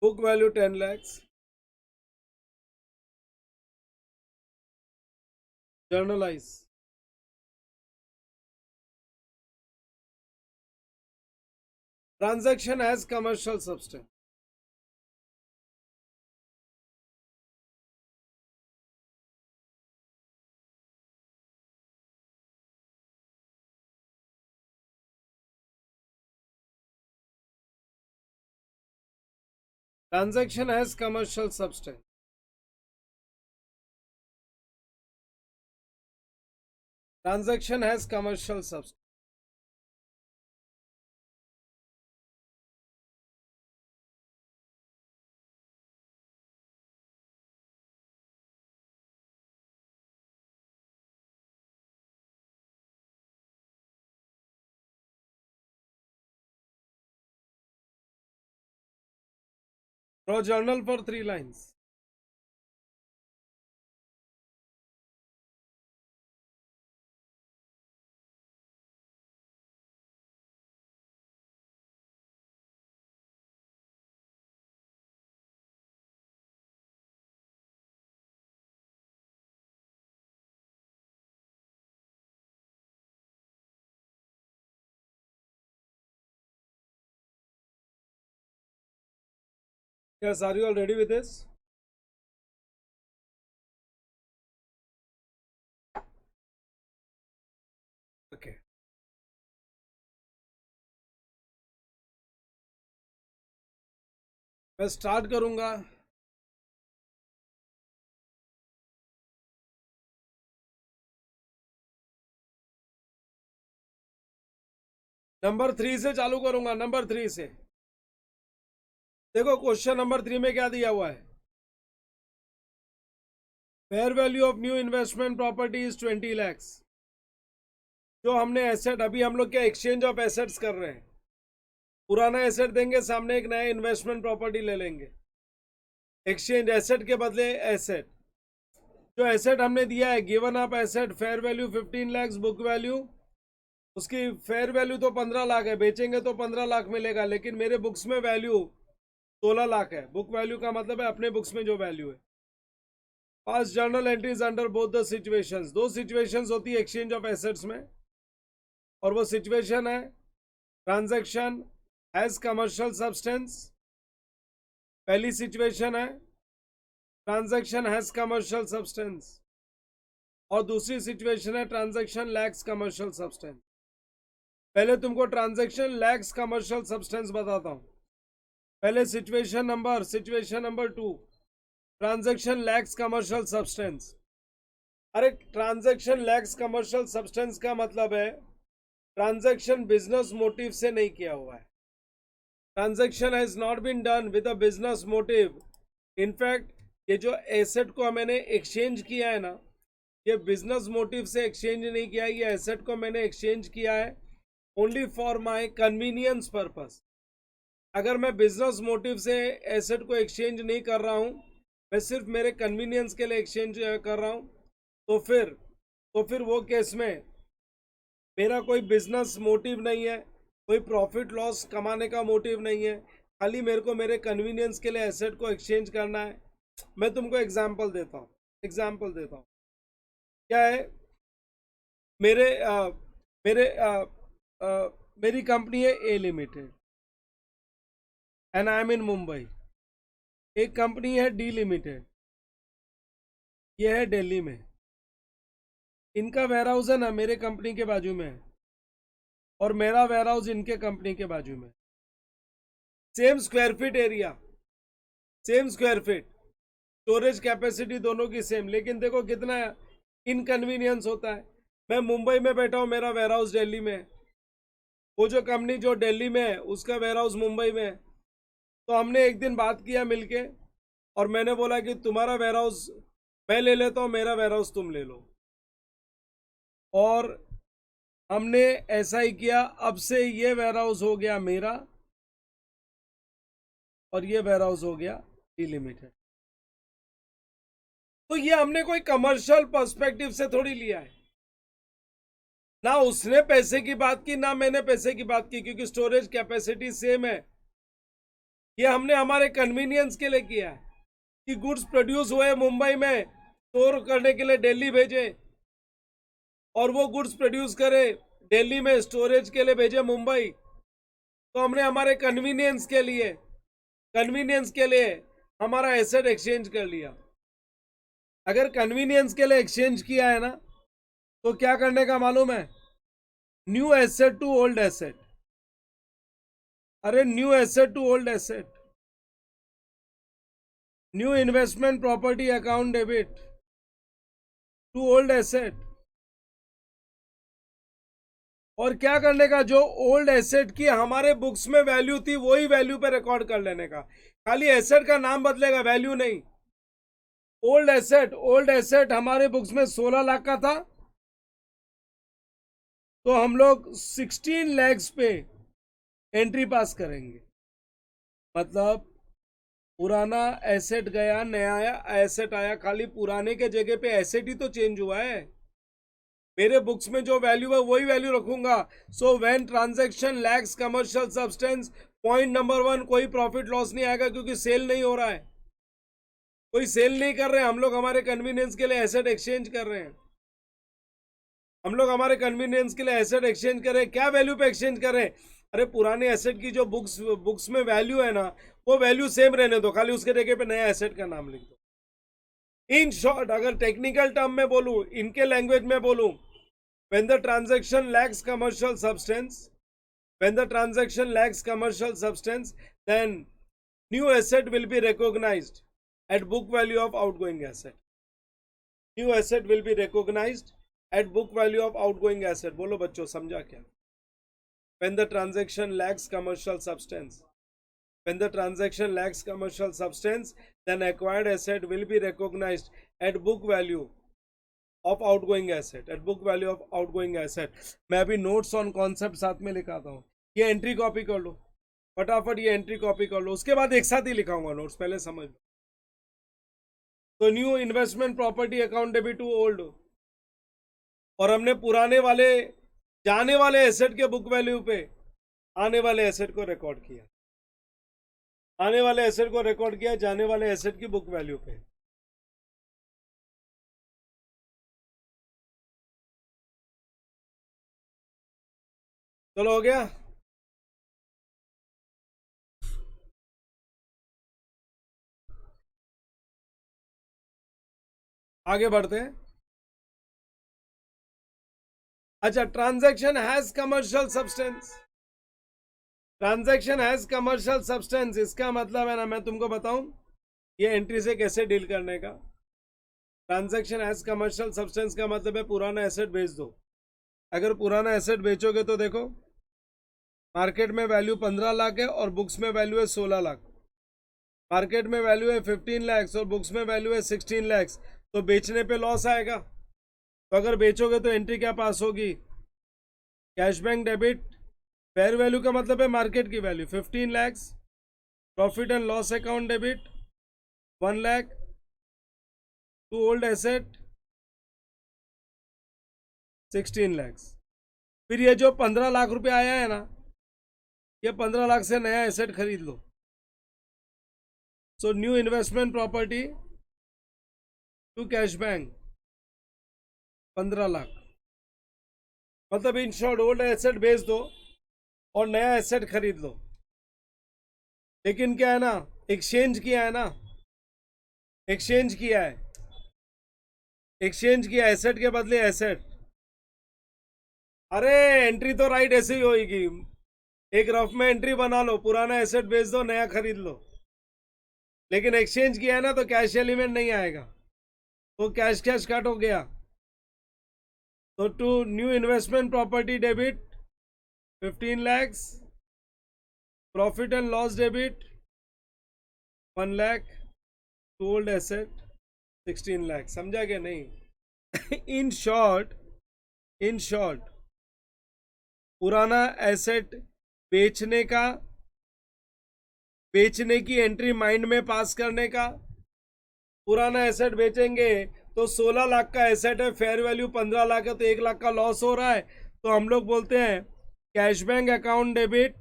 A: Book value 10 lakhs। Journalize, transaction has commercial substance. Transaction has commercial substance. Transaction has commercial substance. Draw journal for 3 lines. Yes, are you all ready with this? Okay. मैं start करूंगा। Number 3 से चालू करूंगा, number 3 से। देखो question number 3 में क्या दिया हुआ है, fair value of new investment property is 20 lakhs। जो हमने एसेट, अभी हम लोग क्या एक्सचेंज ऑफ एसेट्स कर रहे हैं, पुराना एसेट देंगे, सामने एक नया इन्वेस्टमेंट प्रॉपर्टी ले लेंगे। एक्सचेंज, एसेट के बदले एसेट। जो एसेट हमने दिया है, given up asset fair value 15 lakhs, book value, उसकी फेयर वैल्यू तो 15 लाख है, बेचेंगे तो 15 लाख मिलेगा, लेकिन मेरे बुक्स में वैल्यू 16 लाख है। बुक वैल्यू का मतलब है अपने बुक्स में जो वैल्यू है। पास journal entries under both the situations. दो सिचुएशंस होती है एक्सचेंज ऑफ एसेट्स में, और वो सिचुएशन है ट्रांजैक्शन हैज कमर्शियल सब्सटेंस। पहली सिचुएशन है ट्रांजैक्शन हैज कमर्शियल सब्सटेंस, और दूसरी सिचुएशन है ट्रांजैक्शन लैक्स कमर्शियल सब्सटेंस। पहले तुमको ट्रांजैक्शन लैक्स कमर्शियल सब्सटेंस बताता हूं। पहले situation number 2, transaction lacks commercial substance. अरे ट्रांजैक्शन लैक्स कमर्शियल सब्सटेंस का मतलब है ट्रांजैक्शन बिजनेस मोटिव से नहीं किया हुआ है। Transaction has not been done with a business motive. In fact ये जो एसेट को मैंने एक्सचेंज किया है ना, ये बिजनेस मोटिव से एक्सचेंज नहीं किया है। ये एसेट को मैंने एक्सचेंज किया है only for my convenience purpose. अगर मैं बिजनेस मोटिव से एसेट को एक्सचेंज नहीं कर रहा हूँ, मैं सिर्फ मेरे कन्वीनियंस के लिए एक्सचेंज कर रहा हूँ, तो फिर वो केस में मेरा कोई बिजनेस मोटिव नहीं है, कोई प्रॉफिट लॉस कमाने का मोटिव नहीं है, खाली मेरे को मेरे कन्वीनियंस के लिए एसेट को एक्सचेंज करना है। मैं तुमको एग्जांपल देता हूँ। क्या है, मेरे मेरे मेरी कंपनी है ए लिमिटेड एंड आई एम इन मुंबई। एक कंपनी है डी लिमिटेड, ये है दिल्ली में। इनका वेयर हाउस है ना मेरे कंपनी के बाजू में है, और मेरा वेयर हाउस इनके कंपनी के बाजू में। Same square feet area, same square feet, storage capacity दोनों की सेम, लेकिन देखो कितना इनकन्वीनियंस होता है। मैं मुंबई में बैठा हूँ, मेरा वेयर हाउस दिल्ली में है, वो जो कंपनी जो दिल्ली में है उसका वेयर हाउस मुंबई में है। तो हमने एक दिन बात किया मिलके, और मैंने बोला कि तुम्हारा वेयर हाउस मैं ले लेता हूँ, मेरा वेयर हाउस तुम ले लो, और हमने ऐसा ही किया। अब से ये वेयर हाउस हो गया मेरा और ये वेयर हाउस हो गया डी लिमिटेड। तो ये हमने कोई कमर्शियल पर्सपेक्टिव से थोड़ी लिया है, ना उसने पैसे की बात की ना मैंने पैसे की बात की, क्योंकि स्टोरेज कैपेसिटी सेम है। ये हमने हमारे कन्वीनियंस के लिए किया है कि गुड्स प्रोड्यूस हुए मुंबई में, स्टोर करने के लिए दिल्ली भेजे, और वो गुड्स प्रोड्यूस करे दिल्ली में, स्टोरेज के लिए भेजे मुंबई। तो हमने हमारे कन्वीनियंस के लिए हमारा एसेट एक्सचेंज कर लिया। अगर कन्वीनियंस के लिए एक्सचेंज किया है ना, तो क्या करने का मालूम है? New asset to old asset. अरे new asset to old asset, new investment property account debit to old asset. और क्या करने का, जो ओल्ड एसेट की हमारे बुक्स में वैल्यू थी वही वैल्यू पे रिकॉर्ड कर लेने का, खाली एसेट का नाम बदलेगा, वैल्यू नहीं। ओल्ड एसेट हमारे बुक्स में 16 लाख का था, तो हम लोग 16 लैक्स पे एंट्री पास करेंगे। मतलब पुराना एसेट गया, नया एसेट आया, खाली पुराने के जगह पे एसेट ही तो चेंज हुआ है। मेरे बुक्स में जो वैल्यू है वही वैल्यू रखूंगा। So when transaction lacks commercial substance, point number 1, कोई प्रॉफिट लॉस नहीं आएगा, क्योंकि सेल नहीं हो रहा है, कोई सेल नहीं कर रहे हैं हम लोग, हमारे कन्वीनियंस के लिए एसेट एक्सचेंज कर रहे हैं। हम लोग हमारे कन्वीनियंस के लिए एसेट एक्सचेंज कर रहे हैं। क्या वैल्यू पे एक्सचेंज कर रहे हैं? अरे पुराने एसेट की जो बुक्स में वैल्यू है ना, वो वैल्यू सेम रहने दो, खाली उसके जगह पे नया एसेट का नाम लिख दो। इन शॉर्ट, अगर टेक्निकल टर्म में बोलूं, इनके लैंग्वेज में बोलूं, when the transaction lacks commercial substance, then new asset will be recognized at book value of outgoing asset. New asset will be recognized at book value of outgoing asset. बोलो बच्चों, समझा क्या? When the transaction lacks commercial substance, then acquired asset will be recognized at book value of outgoing asset, at book value of outgoing asset. मैं अभी notes on concept साथ में लिखाता हूँ, ये एंट्री कॉपी कर लो फटाफट, ये एंट्री कॉपी कर लो, उसके बाद एक साथ ही लिखाऊंगा नोट्स, पहले समझ लो। तो new investment property account debit to old, और हमने पुराने वाले जाने वाले एसेट के बुक वैल्यू पे आने वाले एसेट को रिकॉर्ड किया, जाने वाले एसेट की बुक वैल्यू पे। चलो हो गया। आगे बढ़ते हैं। अच्छा, ट्रांजैक्शन हैज कमर्शियल सब्सटेंस, इसका मतलब है ना, मैं तुमको बताऊं ये एंट्री से कैसे डील करने का। ट्रांजैक्शन हैज कमर्शियल सब्सटेंस का मतलब है पुराना एसेट बेच दो। अगर पुराना एसेट बेचोगे तो देखो, मार्केट में वैल्यू 15 लाख है और बुक्स में वैल्यू है 16 लाख। मार्केट में वैल्यू है 15 लैक्स और बुक्स में वैल्यू है 16 लैक्स, तो बेचने पे लॉस आएगा। तो अगर बेचोगे तो एंट्री क्या पास होगी? Cash bank debit fair value का मतलब है मार्केट की value 15 lakhs, profit and loss account debit 1 lakh, to old asset 16 lakhs. फिर ये जो 15 लाख रुपए आया है ना, ये 15 लाख से नया एसेट खरीद लो। So new investment property to cash bank 15 lakh, मतलब इन शॉर्ट ओल्ड एसेट बेच दो और नया एसेट खरीद लो। लेकिन क्या है ना, एक्सचेंज किया है ना, एक्सचेंज किया है, एक्सचेंज किया एसेट के बदले एसेट। अरे एंट्री तो राइट ऐसे ही होगी, एक रफ में एंट्री बना लो, पुराना एसेट बेच दो, नया खरीद लो। लेकिन एक्सचेंज किया है ना तो कैश एलिमेंट नहीं आएगा, तो कैश कैश कट हो गया। तो to new investment property debit 15 lakhs, profit and loss debit 1 lakh, to old asset 16 lakh. समझा क्या नहीं? इन शॉर्ट, इन शॉर्ट पुराना एसेट बेचने का, बेचने की एंट्री माइंड में पास करने का। पुराना एसेट बेचेंगे तो 16 लाख का एसेट है, फेयर वैल्यू 15 लाख है, तो 1 लाख का लॉस हो रहा है। तो हम लोग बोलते हैं cash bank account debit,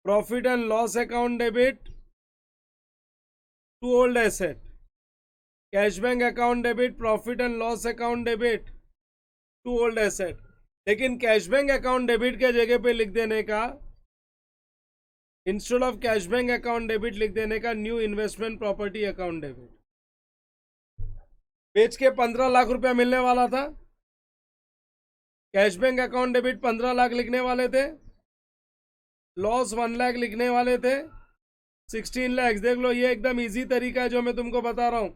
A: profit and loss account debit to old asset. Cash bank account debit, profit and loss account debit to old asset. लेकिन कैश बैंक अकाउंट डेबिट के जगह पे लिख देने का, instead of cash bank account debit लिख देने का new investment property account debit. बेच के 15 लाख रुपया मिलने वाला था, cash bank account debit 15 lakh लिखने वाले थे, लॉस 1 लाख लिखने वाले थे, 16 लैक्स। देख लो, ये एकदम इजी तरीका है जो मैं तुमको बता रहा हूँ,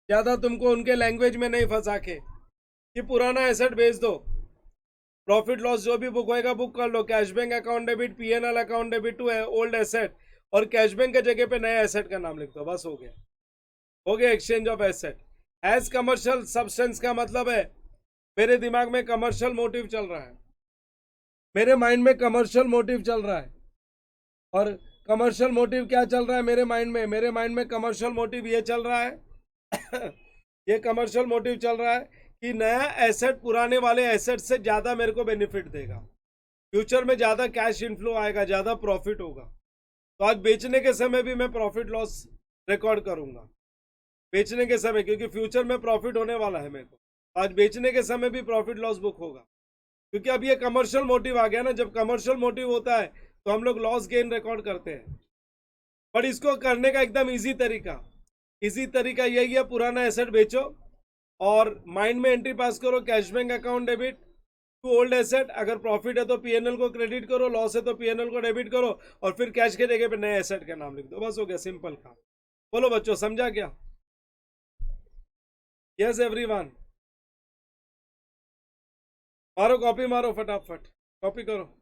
A: ज्यादा तुमको उनके लैंग्वेज में नहीं फंसा के, कि पुराना एसेट बेच दो, प्रॉफिट लॉस जो भी बुक होएगा बुक कर लो, cash bank account debit, PNL account debit to old asset, और कैश बैंक के जगह पे नया एसेट का नाम लिख दो, बस हो गया, हो गया exchange of asset. As commercial substance का मतलब है मेरे दिमाग में कमर्शियल मोटिव चल रहा है, मेरे माइंड में कमर्शियल मोटिव चल रहा है। और कमर्शियल मोटिव क्या चल रहा है मेरे माइंड में? मेरे माइंड में कमर्शियल मोटिव ये चल रहा है ये कमर्शियल मोटिव चल रहा है कि नया एसेट पुराने वाले एसेट से ज्यादा मेरे को बेनिफिट देगा, फ्यूचर में ज्यादा कैश इनफ्लो आएगा, ज्यादा प्रॉफिट होगा। तो आज बेचने के समय भी मैं प्रॉफिट लॉस रिकॉर्ड करूंगा, बेचने के समय, क्योंकि फ्यूचर में प्रॉफिट होने वाला है मेरे को, आज बेचने के समय भी प्रॉफिट लॉस बुक होगा, क्योंकि अब ये कमर्शियल मोटिव आ गया ना। जब कमर्शियल मोटिव होता है तो हम लोग लॉस गेन रिकॉर्ड करते हैं। बट इसको करने का एकदम इजी तरीका यही है, पुराना एसेट बेचो और माइंड में एंट्री पास करो, cash bank account debit to old asset. अगर प्रॉफिट है तो पीएनएल को क्रेडिट करो, लॉस है तो पीएनएल को डेबिट करो, और फिर कैश के जगह पे नए एसेट का नाम लिख दो, बस हो गया, सिंपल काम। बोलो बच्चों, समझा क्या? यस एवरीवन, मारो कॉपी, मारो फटाफट कॉपी करो।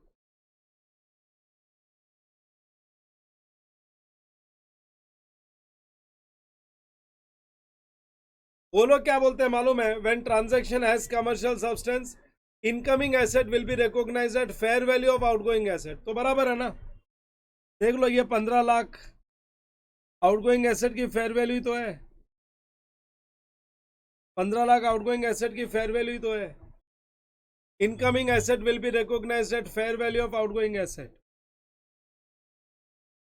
A: बोलो क्या बोलते हैं मालूम है? When transaction has commercial substance, incoming asset will be recognised at fair value of outgoing asset. तो बराबर है ना? देख लो, ये 15 लाख आउटगोइंग एसेट की फेयर वैल्यू तो है, 15 लाख आउटगोइंग एसेट की फेयर वैल्यू तो है। Incoming asset will be recognised at fair value of outgoing asset,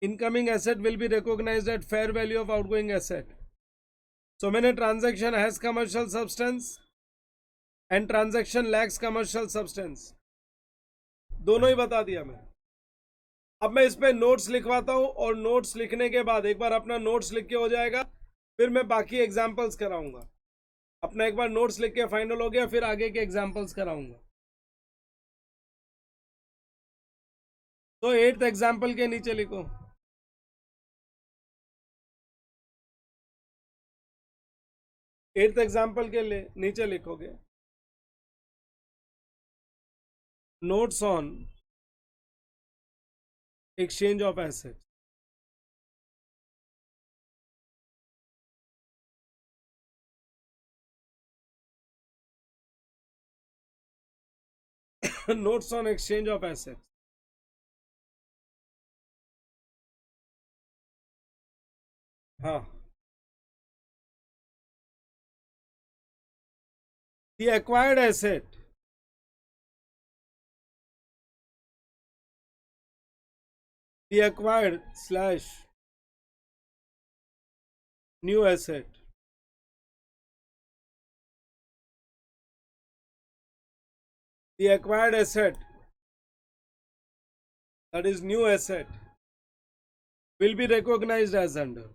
A: incoming asset will be recognised at fair value of outgoing asset. So मैंने transaction has commercial substance and transaction lacks commercial substance, दोनों ही बता दिया मैं। अब मैं इस पे notes लिखवाता हूं, और नोट्स लिखने के बाद, एक बार अपना नोट्स लिख के हो जाएगा, फिर मैं बाकी एग्जांपल्स कराऊंगा। अपना एक बार नोट्स लिख के फाइनल हो गया, फिर आगे के एग्जांपल्स कराऊंगा। तो 8th एग्जांपल के नीचे लिखो, 8th एग्जांपल के लिए नीचे लिखोगे notes on exchange of asset. notes on exchange of assets. हाँ, the acquired asset, the acquired slash new asset, the acquired asset, that is new asset, will be recognized as under.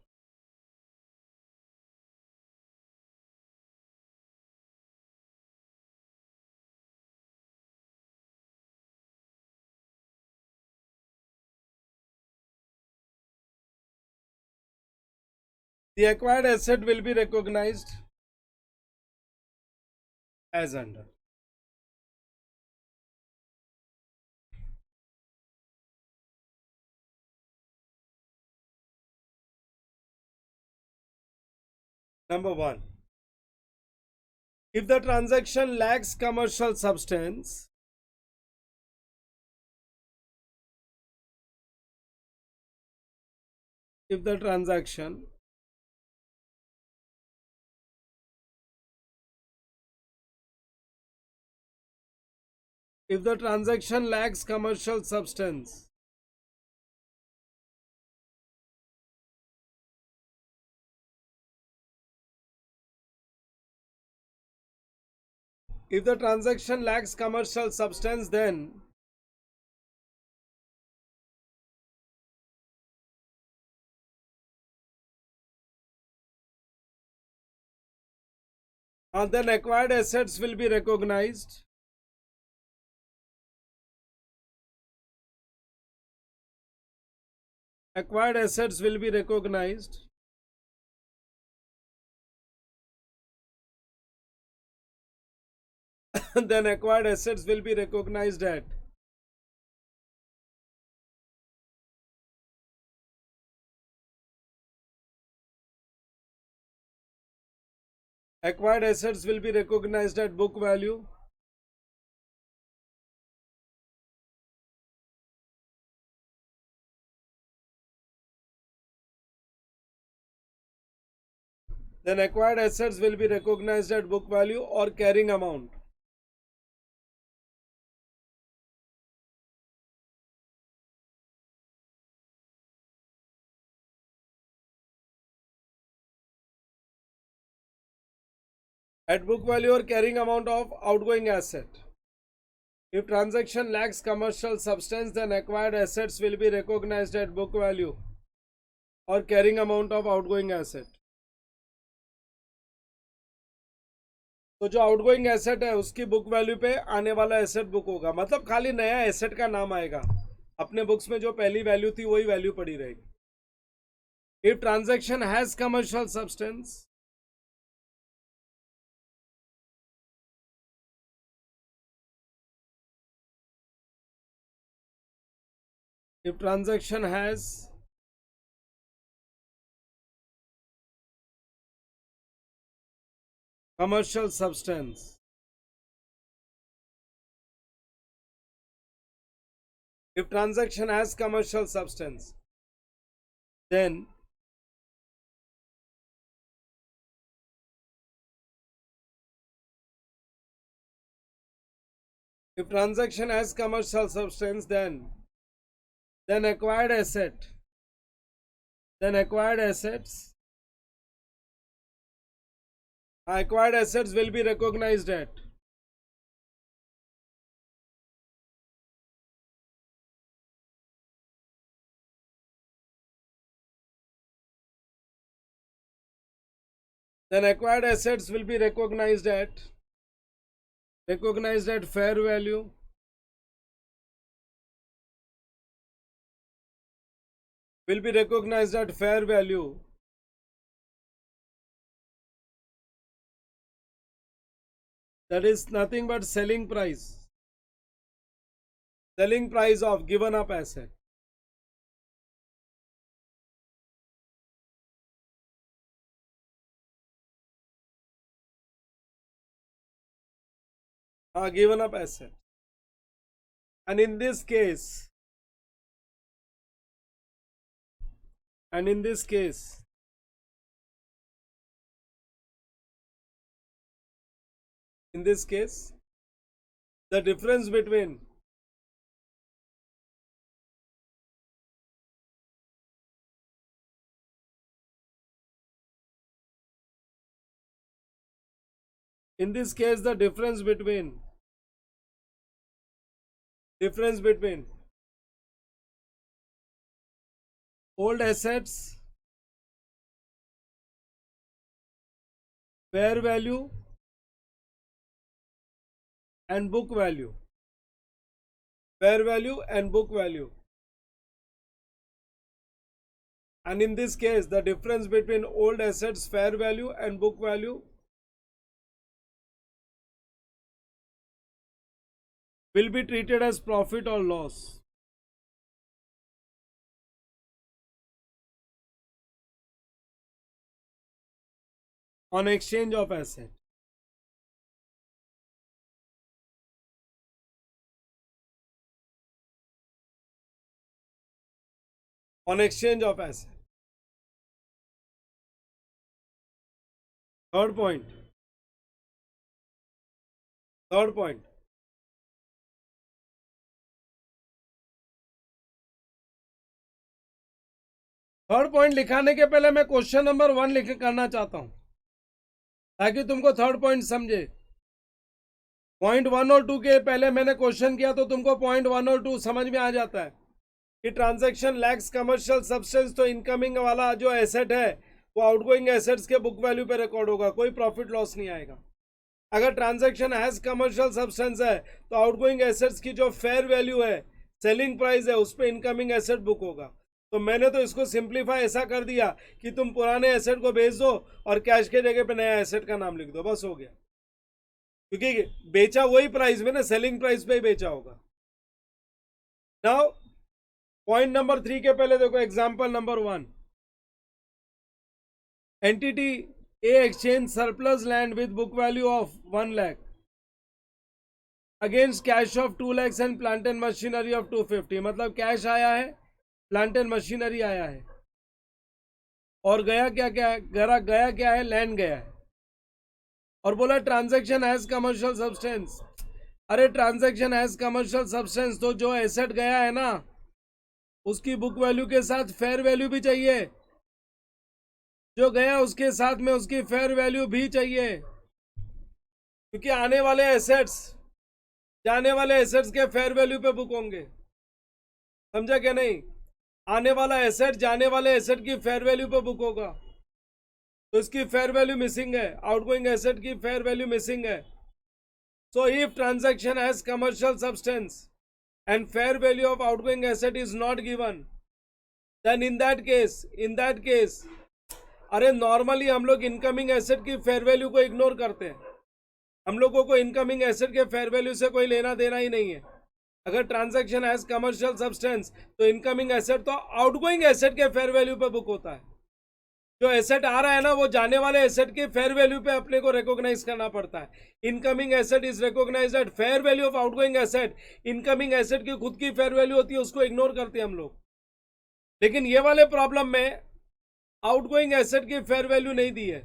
A: The acquired asset will be recognized as under. Number one, if the transaction lacks commercial substance, if the transaction lacks commercial substance, if the transaction lacks commercial substance, then acquired assets will be recognized. Acquired assets will be recognized then acquired assets will be recognized at acquired assets will be recognized at book value. Then acquired assets will be recognized at book value or carrying amount. At book value or carrying amount of outgoing asset. If transaction lacks commercial substance, then acquired assets will be recognized at book value or carrying amount of outgoing asset. तो जो outgoing asset है उसकी book value पे आने वाला asset book होगा, मतलब खाली नया एसेट का नाम आएगा, अपने बुक्स में जो पहली वैल्यू थी वही वैल्यू पड़ी रहेगी. If transaction has commercial substance, if transaction has commercial substance, if transaction has commercial substance, then if transaction has commercial substance, then acquired asset, then acquired assets will be recognized at fair value, will be recognized at fair value that is nothing but selling price of given up asset. Given up asset. and in this case, and in this case, in this case, the difference between in this case the difference between old assets fair value and book value, fair value and book value, and in this case the difference between old assets fair value and book value will be treated as profit or loss. On exchange of asset. On exchange of asset. Third point. Third point. Third point लिखाने के पहले मैं question number 1 लिख करना चाहता हूं ताकि तुमको थर्ड पॉइंट समझे. पॉइंट 1 और 2 के पहले मैंने क्वेश्चन किया तो तुमको पॉइंट 1 और 2 समझ में आ जाता है कि ट्रांजैक्शन लैक्स कमर्शियल सब्सटेंस. तो इनकमिंग वाला जो एसेट है वो आउटगोइंग एसेट्स के बुक वैल्यू पे रिकॉर्ड होगा, कोई प्रॉफिट लॉस नहीं आएगा. अगर ट्रांजैक्शन हैज कमर्शियल सब्सटेंस है तो आउटगोइंग एसेट्स की जो फेयर वैल्यू है, सेलिंग प्राइस है, उस पर इनकमिंग एसेट बुक होगा. तो मैंने तो इसको सिंप्लीफाई ऐसा कर दिया कि तुम पुराने एसेट को बेच दो और कैश के जगह पे नया एसेट का नाम लिख दो, बस हो गया. क्योंकि बेचा वही प्राइस में ना, सेलिंग प्राइस पे ही बेचा होगा. नाउ पॉइंट नंबर 3 के पहले देखो example number 1. Entity A exchange surplus land with book value of 1 lakh against cash of 2 lakhs and plant and machinery of 250. मतलब कैश आया है, प्लांट एंड मशीनरी आया है, और गया क्या क्या है, गया क्या है, लैंड गया है. और बोला ट्रांजैक्शन हैज कमर्शियल सब्सटेंस. अरे ट्रांजैक्शन हैज कमर्शियल सब्सटेंस तो जो एसेट गया है ना उसकी बुक वैल्यू के साथ फेयर वैल्यू भी चाहिए, जो गया उसके साथ में उसकी फेयर वैल्यू भी चाहिए. क्योंकि आने वाले एसेट्स जाने वाले एसेट्स के फेयर वैल्यू पे बुक होंगे. समझा क्या नहीं? आने वाला एसेट जाने वाले एसेट की फेयर वैल्यू पे बुक होगा, तो इसकी फेयर वैल्यू मिसिंग है, आउटगोइंग एसेट की फेयर वैल्यू मिसिंग है. So if transaction has commercial substance and fair value of outgoing asset is not given, then in that case अरे normally हम लोग इनकमिंग एसेट की फेयर वैल्यू को ignore करते हैं. हम लोगों को इनकमिंग एसेट के फेयर वैल्यू से कोई लेना देना ही नहीं है. अगर ट्रांजैक्शन हैज कमर्शियल सब्सटेंस तो इनकमिंग एसेट तो आउटगोइंग एसेट के फेयर वैल्यू पे बुक होता है. जो एसेट आ रहा है ना वो जाने वाले एसेट की फेयर वैल्यू पे अपने को रिकॉग्नाइज करना पड़ता है. Incoming asset is recognised at fair value of outgoing asset. Incoming asset की खुद की फेयर वैल्यू होती है, उसको इग्नोर करते हैं हम लोग. लेकिन ये वाले प्रॉब्लम में आउटगोइंग एसेट की फेयर वैल्यू नहीं दी है,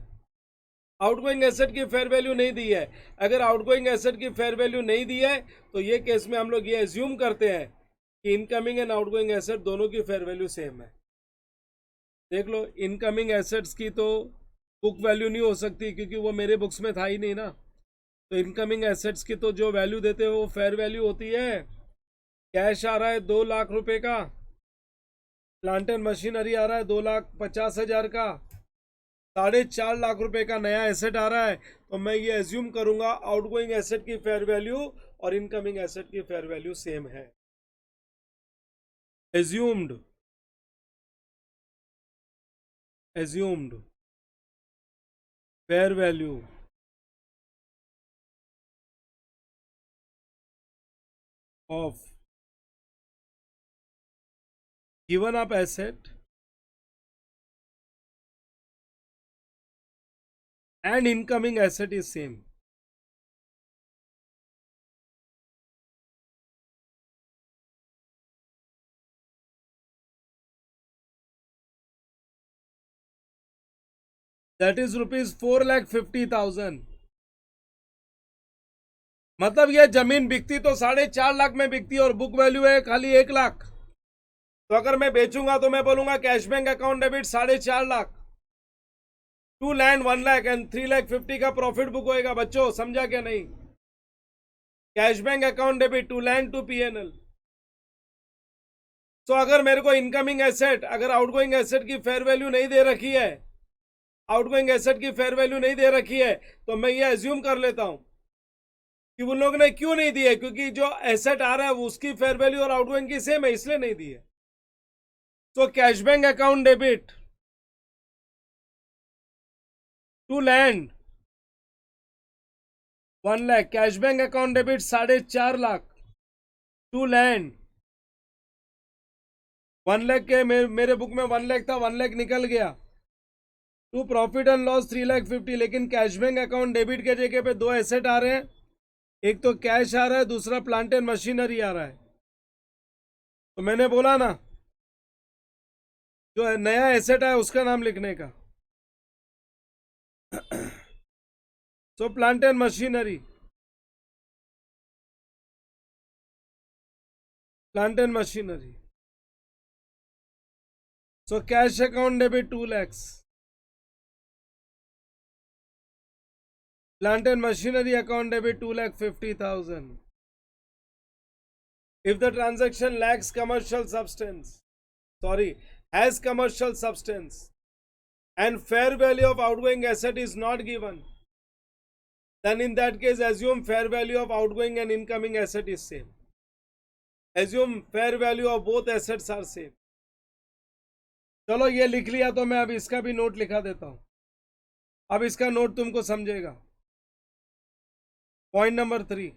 A: आउटगोइंग एसेट की फेयर वैल्यू नहीं दी है. अगर आउटगोइंग एसेट की फेयर वैल्यू नहीं दी है तो ये केस में हम लोग ये एज्यूम करते हैं कि इनकमिंग एंड आउटगोइंग एसेट दोनों की फेयर वैल्यू सेम है. देख लो इनकमिंग एसेट्स की तो बुक वैल्यू नहीं हो सकती क्योंकि वो मेरे बुक्स में था ही नहीं ना. तो इनकमिंग एसेट्स की तो जो वैल्यू देते हैं वो फेयर वैल्यू होती है. कैश आ रहा है 2 लाख रुपए का, प्लांट एंड मशीनरी आ रहा है 2,50,000 का, 4.5 लाख रुपए का नया एसेट आ रहा है. तो मैं ये एज्यूम करूंगा आउटगोइंग एसेट की फेयर वैल्यू और इनकमिंग एसेट की फेयर वैल्यू सेम है. assumed fair value of given up asset and incoming asset is same. That is ₹4,50,000। मतलब ये जमीन बिकती तो 4.5 लाख में बिकती और बुक वैल्यू है खाली 1 लाख। तो अगर मैं बेचूंगा तो मैं बोलूंगा cash bank account debit 4.5 lakh, to land 1 lakh and 3,50,000 का प्रॉफिट बुक होएगा। बच्चों समझा क्या नहीं? Cash bank account debit to land to PNL. तो अगर मेरे को इनकमिंग एसेट, अगर आउटगोइंग एसेट की फेयर वैल्यू नहीं दे रखी है, आउटगोइंग एसेट की फेयर वैल्यू नहीं दे रखी है, तो मैं ये एज्यूम कर लेता हूं कि उन लोगों ने क्यों नहीं दी है, क्योंकि जो एसेट आ रहा है उसकी फेयर वैल्यू और आउटगोइंग की सेम है, इसलिए नहीं दी है। तो cash bank account debit to land 1 lakh, cash bank account debit 4.5 lakh to land 1 lakh के मेरे बुक में 1 लाख था, 1 लाख निकल गया। टू प्रॉफिट एंड लॉस 3,50,000, लेकिन कैश बैंक अकाउंट डेबिट के जगह पे दो एसेट आ रहे हैं, एक तो कैश आ रहा है, दूसरा प्लांट एंड मशीनरी आ रहा है। तो मैंने बोला ना, जो नया एसेट है उसका नाम लिखने का। So plant and machinery, plant and machinery. So cash account debit 2 lakhs, plant and machinery account debit 2,50,000. If the transaction lacks commercial substance, has commercial substance, and fair value of outgoing asset is not given, then in that case assume fair value of outgoing and incoming asset is same. Assume fair value of both assets are same. चलो ये लिख लिया तो मैं अब इसका भी note लिखा देता हूं। अब इसका नोट तुमको समझेगा। Point number 3,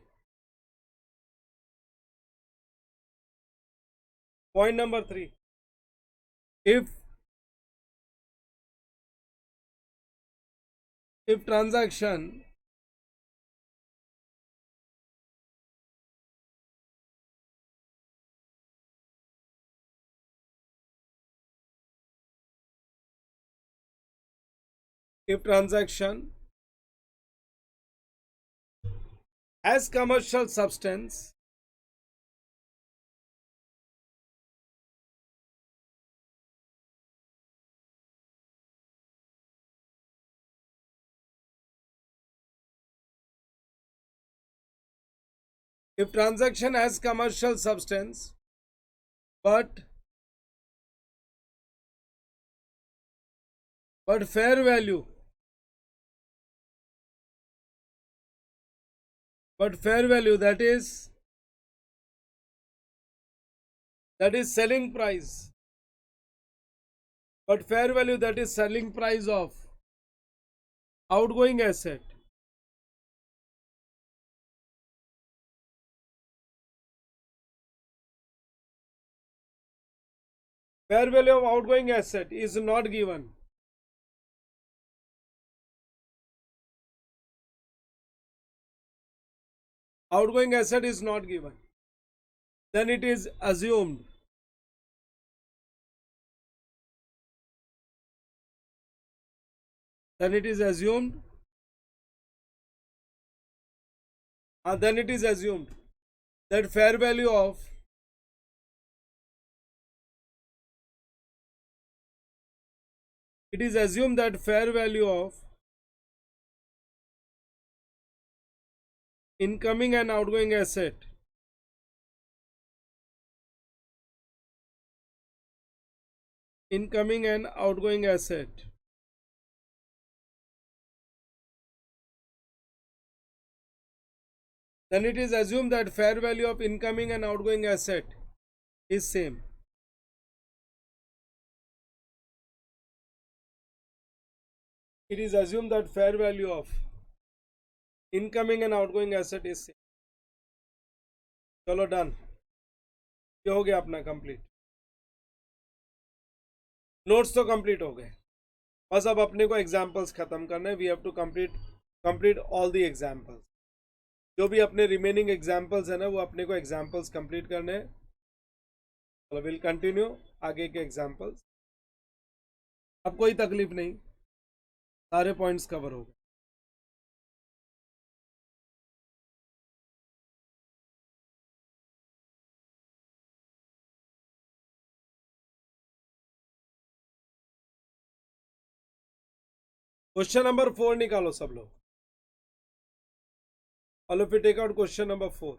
A: point number 3, if transaction has commercial substance, if transaction has commercial substance but fair value, that is selling price, but fair value, that is selling price of outgoing asset, fair value of outgoing asset is not given, outgoing asset is not given, then it is assumed then it is assumed that fair value of incoming and outgoing asset then it is assumed that fair value of incoming and outgoing asset is same. It is assumed that fair value of incoming and outgoing asset is same. चलो done, ये हो गया अपना complete. Notes तो complete हो गए, बस अब अपने को एग्जाम्पल्स खत्म करने हैं। We have to complete all the examples. जो भी अपने रिमेनिंग एग्जाम्पल्स है ना, वो अपने को एग्जाम्पल्स कंप्लीट करने हैं। चलो विल कंटिन्यू आगे के एग्जाम्पल्स। अब कोई तकलीफ नहीं, सारे पॉइंट्स कवर हो गए। क्वेश्चन नंबर 4 निकालो सब लोग। All of you take out question number 4।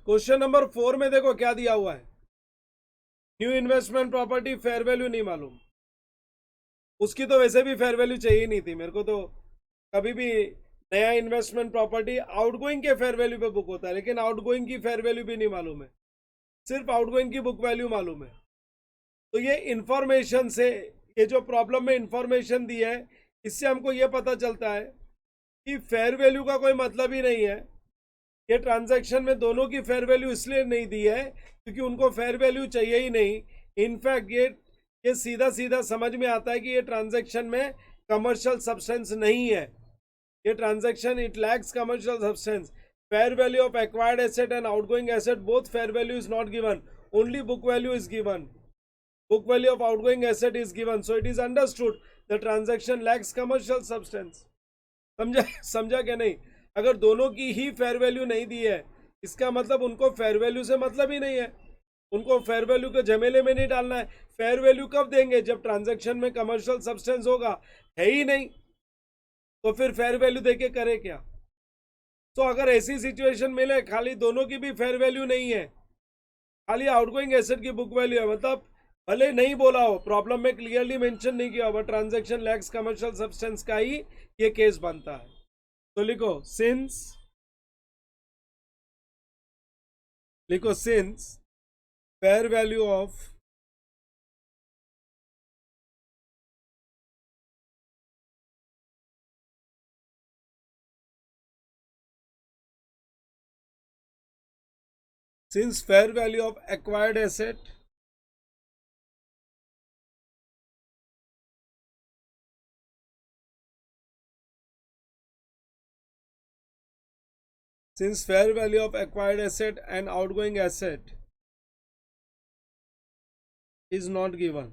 A: Question number 4 में देखो क्या दिया हुआ है। New investment property fair value नहीं मालूम। उसकी तो वैसे भी फेयर वैल्यू चाहिए नहीं थी मेरे को तो। कभी भी नया इन्वेस्टमेंट प्रॉपर्टी आउटगोइंग के फेयर वैल्यू पे बुक होता है, लेकिन आउटगोइंग की फेयर वैल्यू भी नहीं मालूम है, सिर्फ आउटगोइंग की बुक वैल्यू मालूम है। तो ये इंफॉर्मेशन से, ये जो प्रॉब्लम में इंफॉर्मेशन दी है, इससे हमको ये पता चलता है कि फेयर वैल्यू का कोई मतलब ही नहीं है। ये ट्रांजैक्शन में दोनों की फेयर वैल्यू इसलिए नहीं दी है क्योंकि उनको फेयर वैल्यू चाहिए ही नहीं। इनफैक्ट ये सीधा सीधा समझ में आता है कि ये ट्रांजैक्शन में कमर्शियल सब्सटेंस नहीं है। ये transaction it lacks commercial substance. Fair value of acquired asset and outgoing asset both fair value is not given, only book value is given. Book value of outgoing asset is given, so it is understood the transaction lacks commercial substance। समझा समझा क्या नहीं? अगर दोनों की ही fair value नहीं दी है, इसका मतलब उनको फेयर वैल्यू से मतलब ही नहीं है, उनको फेयर वैल्यू के झमेले में नहीं डालना है। फेयर वैल्यू कब देंगे? जब ट्रांजैक्शन में कमर्शियल सब्सटेंस होगा, है ही नहीं, तो फिर फेयर वैल्यू देके करे क्या? तो अगर ऐसी सिचुएशन मिले खाली दोनों की भी फेयर वैल्यू नहीं है, खाली आउटगोइंग एसेट की बुक वैल्यू है, मतलब भले नहीं बोला हो, प्रॉब्लम में क्लियरली मेंशन नहीं किया हो, ट्रांजैक्शन लैक्स कमर्शियल सब्सटेंस का ही ये केस बनता है। तो लिखो since fair value of since fair value of acquired asset since fair value of acquired asset and outgoing asset is not given,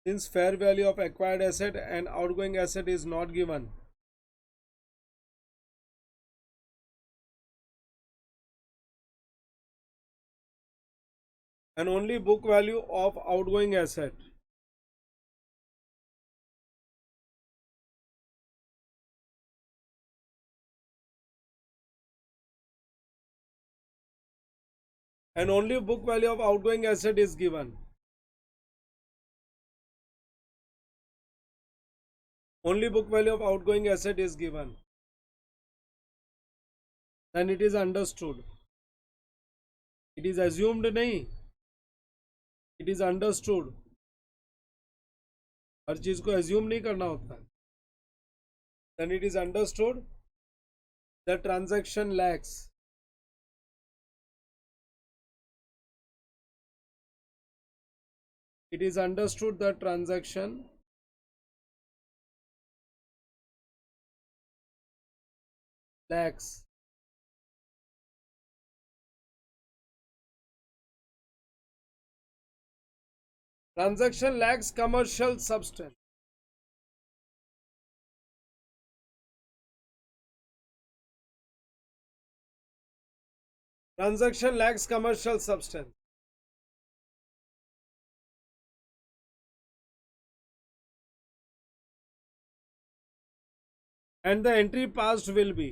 A: since fair value of acquired asset and outgoing asset is not given, and only book value of outgoing asset and only book value of outgoing asset is given, only book value of outgoing asset is given, then it is understood, it is assumed नहीं, it is understood। हर चीज को assume नहीं करना होता है। then it is understood the transaction lacks it is understood the transaction lacks transaction lacks commercial substance, transaction lacks commercial substance, and the entry passed will be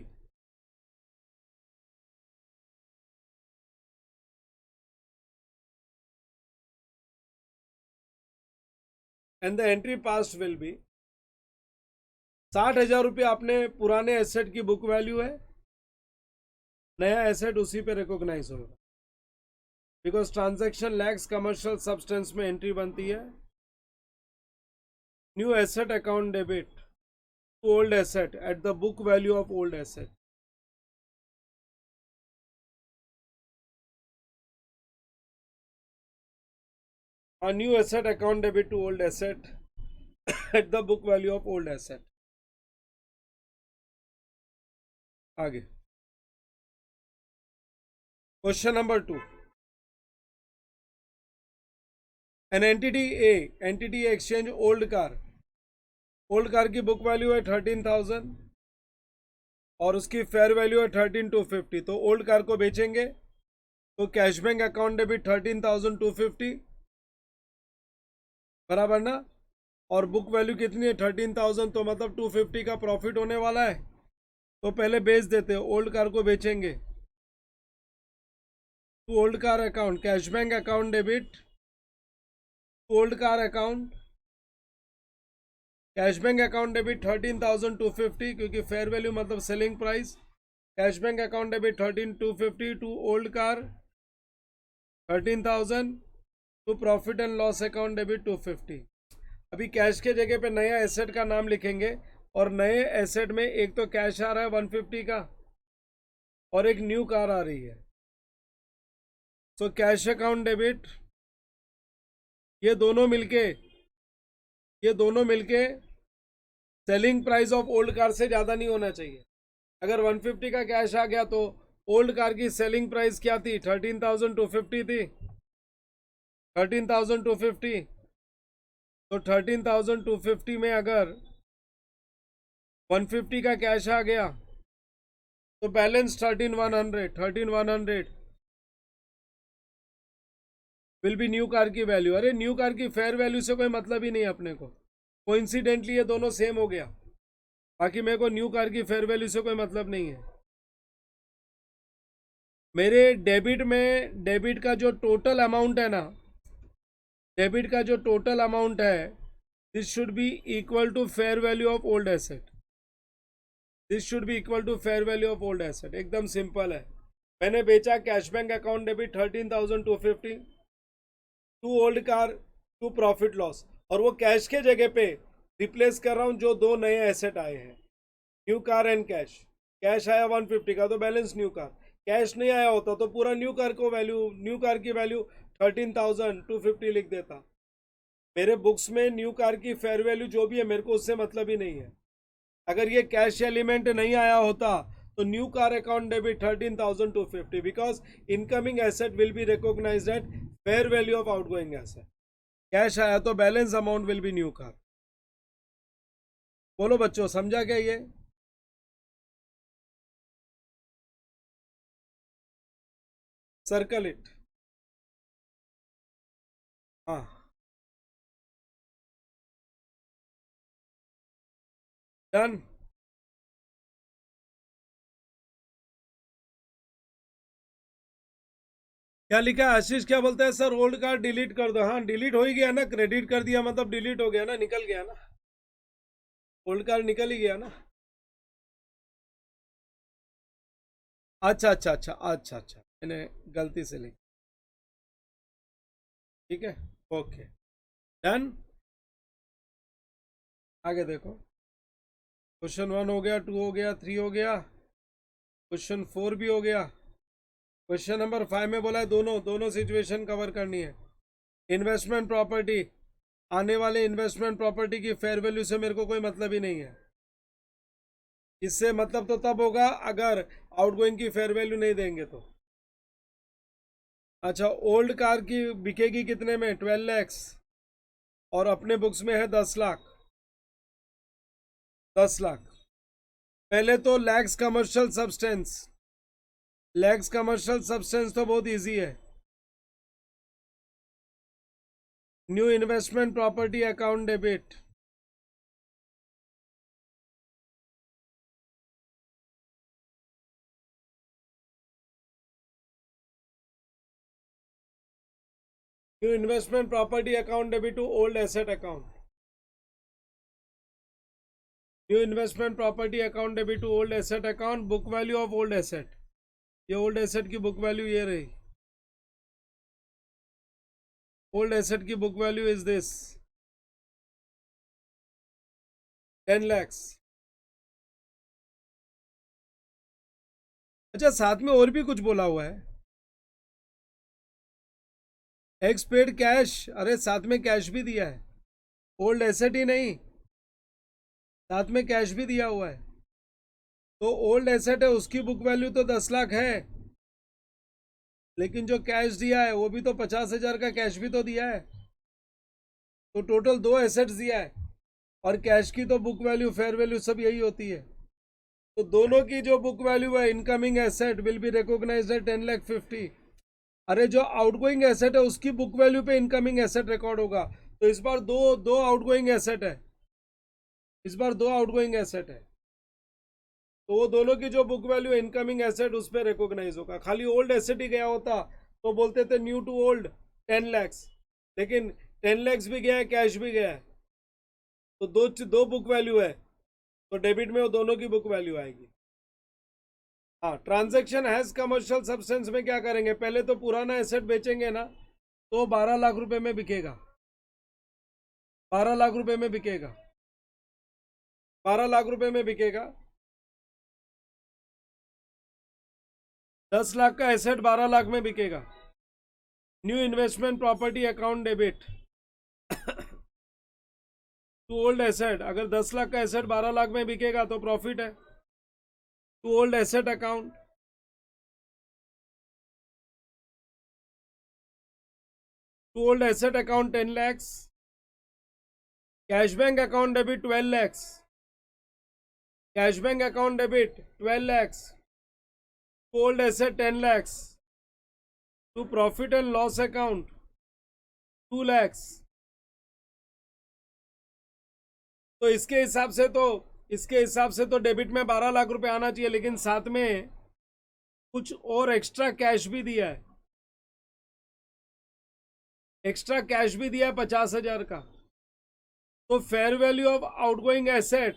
A: and the entry passed will be 60,000 रुपये अपने पुराने asset की book value है, नया asset उसी पे recognise होगा। Because transaction lacks commercial substance में एंट्री बनती है। New asset account debit to old asset at the book value of old asset, a new asset account debit to old asset at the book value of old asset। आगे question number 2। An entity exchange old car की book value है 13,000 और उसकी fair value है 13,250। तो old car को बेचेंगे तो कैश बैंक अकाउंट डेबिट 13,250 बराबर ना, और बुक वैल्यू कितनी है 13,000, तो मतलब 250 का प्रॉफिट होने वाला है। तो पहले बेच देते हैं, ओल्ड कार को बेचेंगे। To old car account cash bank account debit, old car account cash bank account debit 13,250 क्योंकि फेयर वैल्यू मतलब selling price. Cash bank account debit 13,250 to old car 13,000 to profit and loss account debit 250। अभी cash के जगह पे नया asset का नाम लिखेंगे और नए एसेट में एक तो कैश आ रहा है 150 का और एक न्यू कार आ रही है। सो कैश अकाउंट डेबिट ये दोनों मिलके selling price of old car से ज़्यादा नहीं होना चाहिए। अगर 150 का कैश आ गया तो ओल्ड कार की सेलिंग प्राइस क्या थी 13,250 थी, 13,250। तो 13,250 में अगर 150 का कैश आ गया तो balance 13,100 will be new car की वैल्यू। अरे न्यू कार की फेयर वैल्यू से कोई मतलब ही नहीं है अपने को, कोइंसिडेंटली ये दोनों सेम हो गया। बाकी मेरे को न्यू कार की फेयर वैल्यू से कोई मतलब नहीं है। मेरे डेबिट का जो टोटल अमाउंट है ना, डेबिट का जो टोटल अमाउंट है this should be equal to fair value of old asset, this should be equal to fair value of old asset. एकदम सिंपल है। मैंने बेचा cash bank account debit 13,250 to old car to profit loss, और वो cash के जगह पे replace कर रहा हूँ जो दो नए एसेट आए हैं, new car and cash. Cash आया 150 का तो बैलेंस न्यू कार, कैश नहीं आया होता तो पूरा न्यू कार की वैल्यू 13,250 लिख देता। मेरे बुक्स में न्यू कार की फेयर वैल्यू जो भी है मेरे को उससे मतलब ही नहीं है। अगर ये कैश एलिमेंट नहीं आया होता तो new car account debit 13,250 because incoming asset will be recognised at fair value of outgoing asset. Cash आया तो balance amount will be new car. बोलो बच्चों, समझा क्या ये? Circle it. हाँ, डन। क्या लिखा है आशीष, क्या बोलते हैं सर? ओल्ड कार्ड डिलीट कर दो। हाँ डिलीट हो ही गया ना, क्रेडिट कर दिया मतलब डिलीट हो गया ना, निकल गया ना, ओल्ड कार्ड निकल ही गया ना। अच्छा, मैंने गलती से लिखा। ठीक है, ओके, डन। आगे देखो, क्वेश्चन 1 हो गया, 2 हो गया, 3 हो गया, क्वेश्चन 4 भी हो गया। क्वेश्चन नंबर 5 में बोला है दोनों सिचुएशन कवर करनी है। इन्वेस्टमेंट प्रॉपर्टी, आने वाले इन्वेस्टमेंट प्रॉपर्टी की फेयर वैल्यू से मेरे को कोई मतलब ही नहीं है। इससे मतलब तो तब होगा अगर आउटगोइंग की फेयर वैल्यू नहीं देंगे तो। अच्छा, ओल्ड कार की बिकेगी कितने में? 12 लैक्स, और अपने बुक्स में है 10 लाख। 10 लाख। पहले तो लैक्स कमर्शियल सब्सटेंस तो बहुत इजी है। New investment property account debit, new investment property account debit to old asset account, new investment property account debit to old asset account, book value of old asset. ये old asset की book value ये रही, old asset की book value is this 10 lakhs. अच्छा, साथ में और भी कुछ बोला हुआ है, एक्स पेड कैश। अरे साथ में कैश भी दिया है, ओल्ड एसेट ही नहीं, साथ में कैश भी दिया हुआ है। तो ओल्ड एसेट है उसकी बुक वैल्यू तो 10 लाख है, लेकिन जो कैश दिया है वो भी तो 50,000 का कैश भी तो दिया है। तो टोटल 2 एसेट्स दिया है, और कैश की तो बुक वैल्यू फेयर वैल्यू सब यही होती है। तो दोनों की जो बुक वैल्यू है, incoming asset will be recognised at 10,50,000। अरे जो आउटगोइंग एसेट है उसकी बुक वैल्यू पे इनकमिंग एसेट रिकॉर्ड होगा। तो इस बार दो दो आउटगोइंग एसेट है, इस बार 2 आउटगोइंग एसेट है, तो वो दोनों की जो बुक वैल्यू इनकमिंग एसेट उस पर रिकॉग्नाइज होगा। खाली ओल्ड एसेट ही गया होता तो बोलते थे न्यू टू ओल्ड 10 लैक्स, लेकिन 10 लैक्स भी गया है, कैश भी गया है, तो दो बुक वैल्यू है, तो डेबिट में वो दोनों की बुक वैल्यू आएगी। हाँ, ट्रांजैक्शन हैज कमर्शियल सब्सटेंस में क्या करेंगे, पहले तो पुराना एसेट बेचेंगे ना, तो 12 लाख रुपए में बिकेगा, 12 लाख रुपए में बिकेगा, 12 लाख रुपए में बिकेगा। 10 लाख का एसेट 12 लाख में बिकेगा। New investment property account debit to old asset, अगर 10 लाख का एसेट 12 लाख में बिकेगा तो प्रॉफिट है। To old asset account, to old asset account 10 lakhs, cash bank account debit 12 lakhs, cash bank account debit 12 lakhs, to old asset 10 lakhs, to profit and loss account 2 lakhs. तो इसके हिसाब से तो डेबिट में 12 लाख रुपए आना चाहिए, लेकिन साथ में कुछ और एक्स्ट्रा कैश भी दिया है, एक्स्ट्रा कैश भी दिया है 50,000 का। तो fair value of outgoing asset,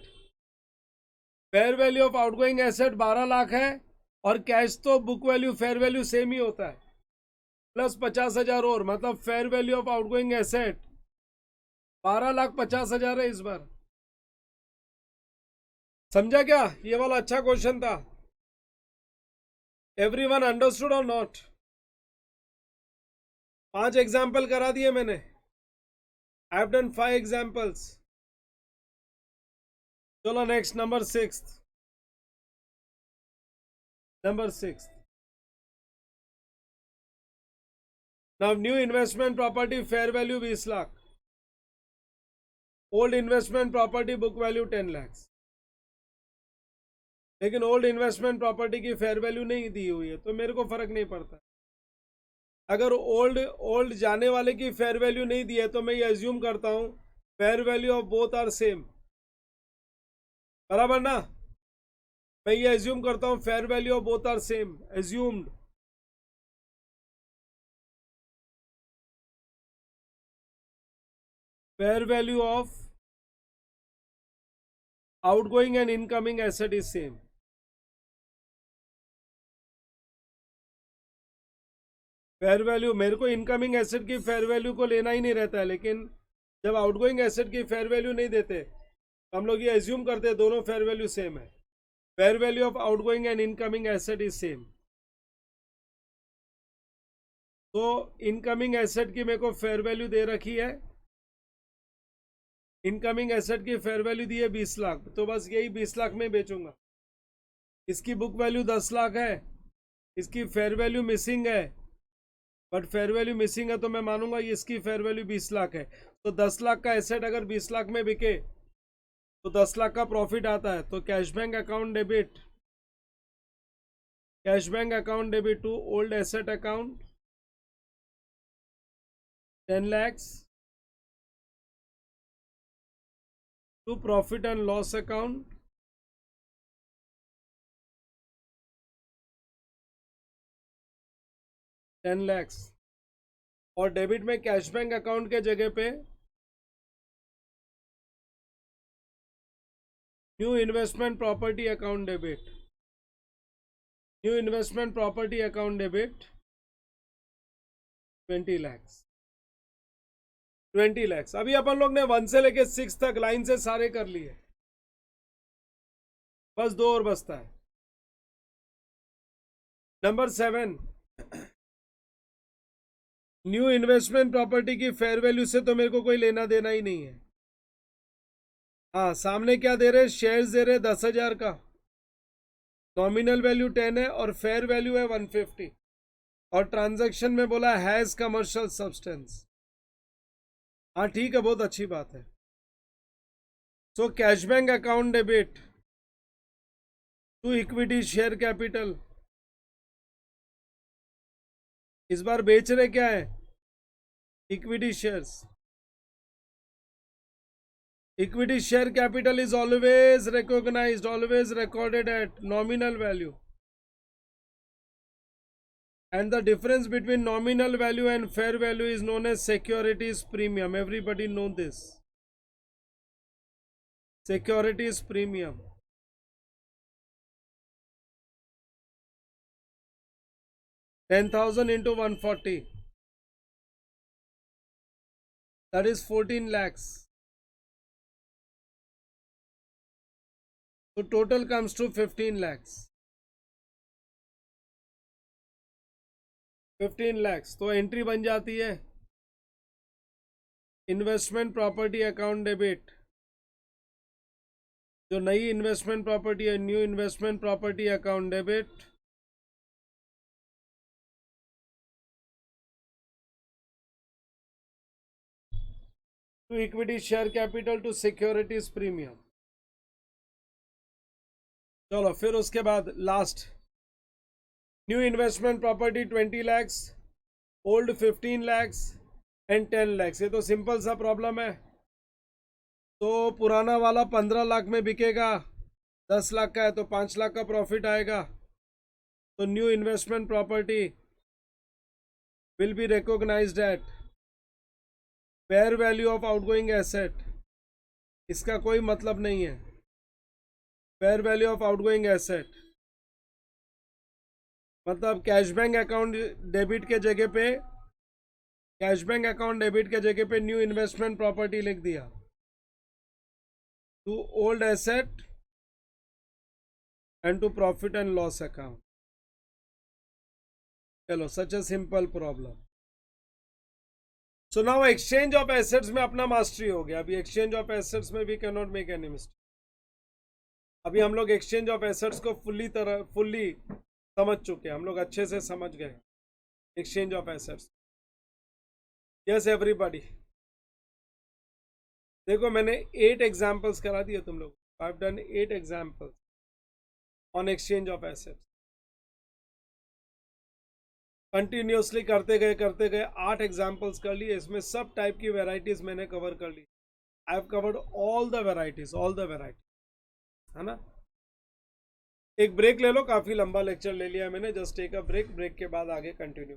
A: fair value of outgoing asset 12 lakh है, और कैश तो book value fair value same ही होता है, प्लस 50,000 और, मतलब fair value of outgoing asset 12,50,000 है इस बार। समझा क्या? ये वाला अच्छा क्वेश्चन था। एवरीवन अंडरस्टूड और नॉट? 5 एग्जाम्पल करा दिए मैंने, आई हैव डन 5 एग्जाम्पल्स। चलो next, number 6, number 6। Now new investment property fair value 20 lakh, old investment property book value 10 lakhs. लेकिन ओल्ड इन्वेस्टमेंट प्रॉपर्टी की फेयर वैल्यू नहीं दी हुई है, तो मेरे को फर्क नहीं पड़ता। अगर ओल्ड ओल्ड जाने वाले की फेयर वैल्यू नहीं दी है तो मैं ये एज्यूम करता हूं fair value of both are same, बराबर ना? मैं ये एज्यूम करता हूं fair value of both are same, assumed. Fair value of outgoing and incoming asset is same. Fair value, मेरे को इनकमिंग एसेट की फेयर वैल्यू को लेना ही नहीं रहता है, लेकिन जब आउटगोइंग एसेट की फेयर वैल्यू नहीं देते तो हम लोग ये एज्यूम करते हैं दोनों फेयर वैल्यू सेम है। Fair value of outgoing and incoming asset is same. तो इनकमिंग एसेट की मेरे को फेयर वैल्यू दे रखी है, इनकमिंग एसेट की फेयर वैल्यू दी है 20 लाख, तो बस यही 20 लाख में बेचूंगा। इसकी बुक वैल्यू 10 लाख है, इसकी फेयर वैल्यू मिसिंग है, बट फेयर वैल्यू मिसिंग है तो मैं मानूंगा इसकी फेयर वैल्यू 20 लाख है। तो 10 लाख का एसेट अगर 20 लाख में बिके तो 10 लाख का प्रॉफिट आता है। तो cash bank account debit, cash bank account debit to old asset account 10 lakhs, to profit and loss account 10 lakhs, और डेबिट में कैश बैंक अकाउंट के जगह पे new investment property account debit, new investment property account debit 20 lakhs, 20 lakhs। अभी अपन लोग ने 1 से लेके 6 तक लाइन से सारे कर लिए, बस 2 और बचता है। नंबर 7, न्यू इन्वेस्टमेंट प्रॉपर्टी की फेयर वैल्यू से तो मेरे को कोई लेना देना ही नहीं है। हाँ, सामने क्या दे रहे, शेयर्स दे रहे 10,000 का, नॉमिनल वैल्यू 10 है और फेयर वैल्यू है 150, और ट्रांजैक्शन में बोला हैज कमर्शियल सब्सटेंस। हाँ ठीक है, बहुत अच्छी बात है। So cash bank account debit to equity share capital. इस बार बेच रहे क्या है? Equity shares. Equity share capital is always recognised, always recorded at nominal value, and the difference between nominal value and fair value is known as securities premium. Everybody know this. Securities premium. $10,000 into 140, that is 14 lakhs. So total comes to 15 lakhs. 15 lakhs. तो entry बन जाती है investment property account debit. जो नई investment property है, new investment property account debit to equity share capital to securities premium. चलो फिर उसके बाद last, new investment property 20 lakhs, old 15 lakhs and 10 lakhs। ये तो सिंपल सा प्रॉब्लम है। तो पुराना वाला 15 लाख में बिकेगा, 10 लाख का है तो 5 लाख का प्रॉफिट आएगा। तो new investment property will be recognised at fair value of outgoing asset. इसका कोई मतलब नहीं है। Fair value of outgoing asset मतलब कैश बैंक अकाउंट डेबिट के जगह पे, कैश बैंक अकाउंट डेबिट के जगह पे न्यू इन्वेस्टमेंट प्रॉपर्टी लिख दिया to old asset and to profit and loss account. चलो, such a simple problem. So now exchange of assets में अपना मास्टरी हो गया। अभी एक्सचेंज ऑफ एसेट्स में we can not make any mistake. अभी हम लोग एक्सचेंज ऑफ एसेट्स को फुल्ली समझ चुके हैं, हम लोग अच्छे से समझ गए exchange of assets. Yes everybody, देखो मैंने 8 एग्जांपल्स करा दिए तुम लोग। I have done 8 examples on exchange of assets. Continuously करते गए 8 एग्जांपल्स कर लिए। इसमें सब टाइप की वेराइटीज मैंने कवर कर ली। I have covered all the varieties, है ना। एक ब्रेक ले लो, काफी लंबा लेक्चर ले लिया मैंने। Just take a break, break के बाद आगे कंटिन्यू।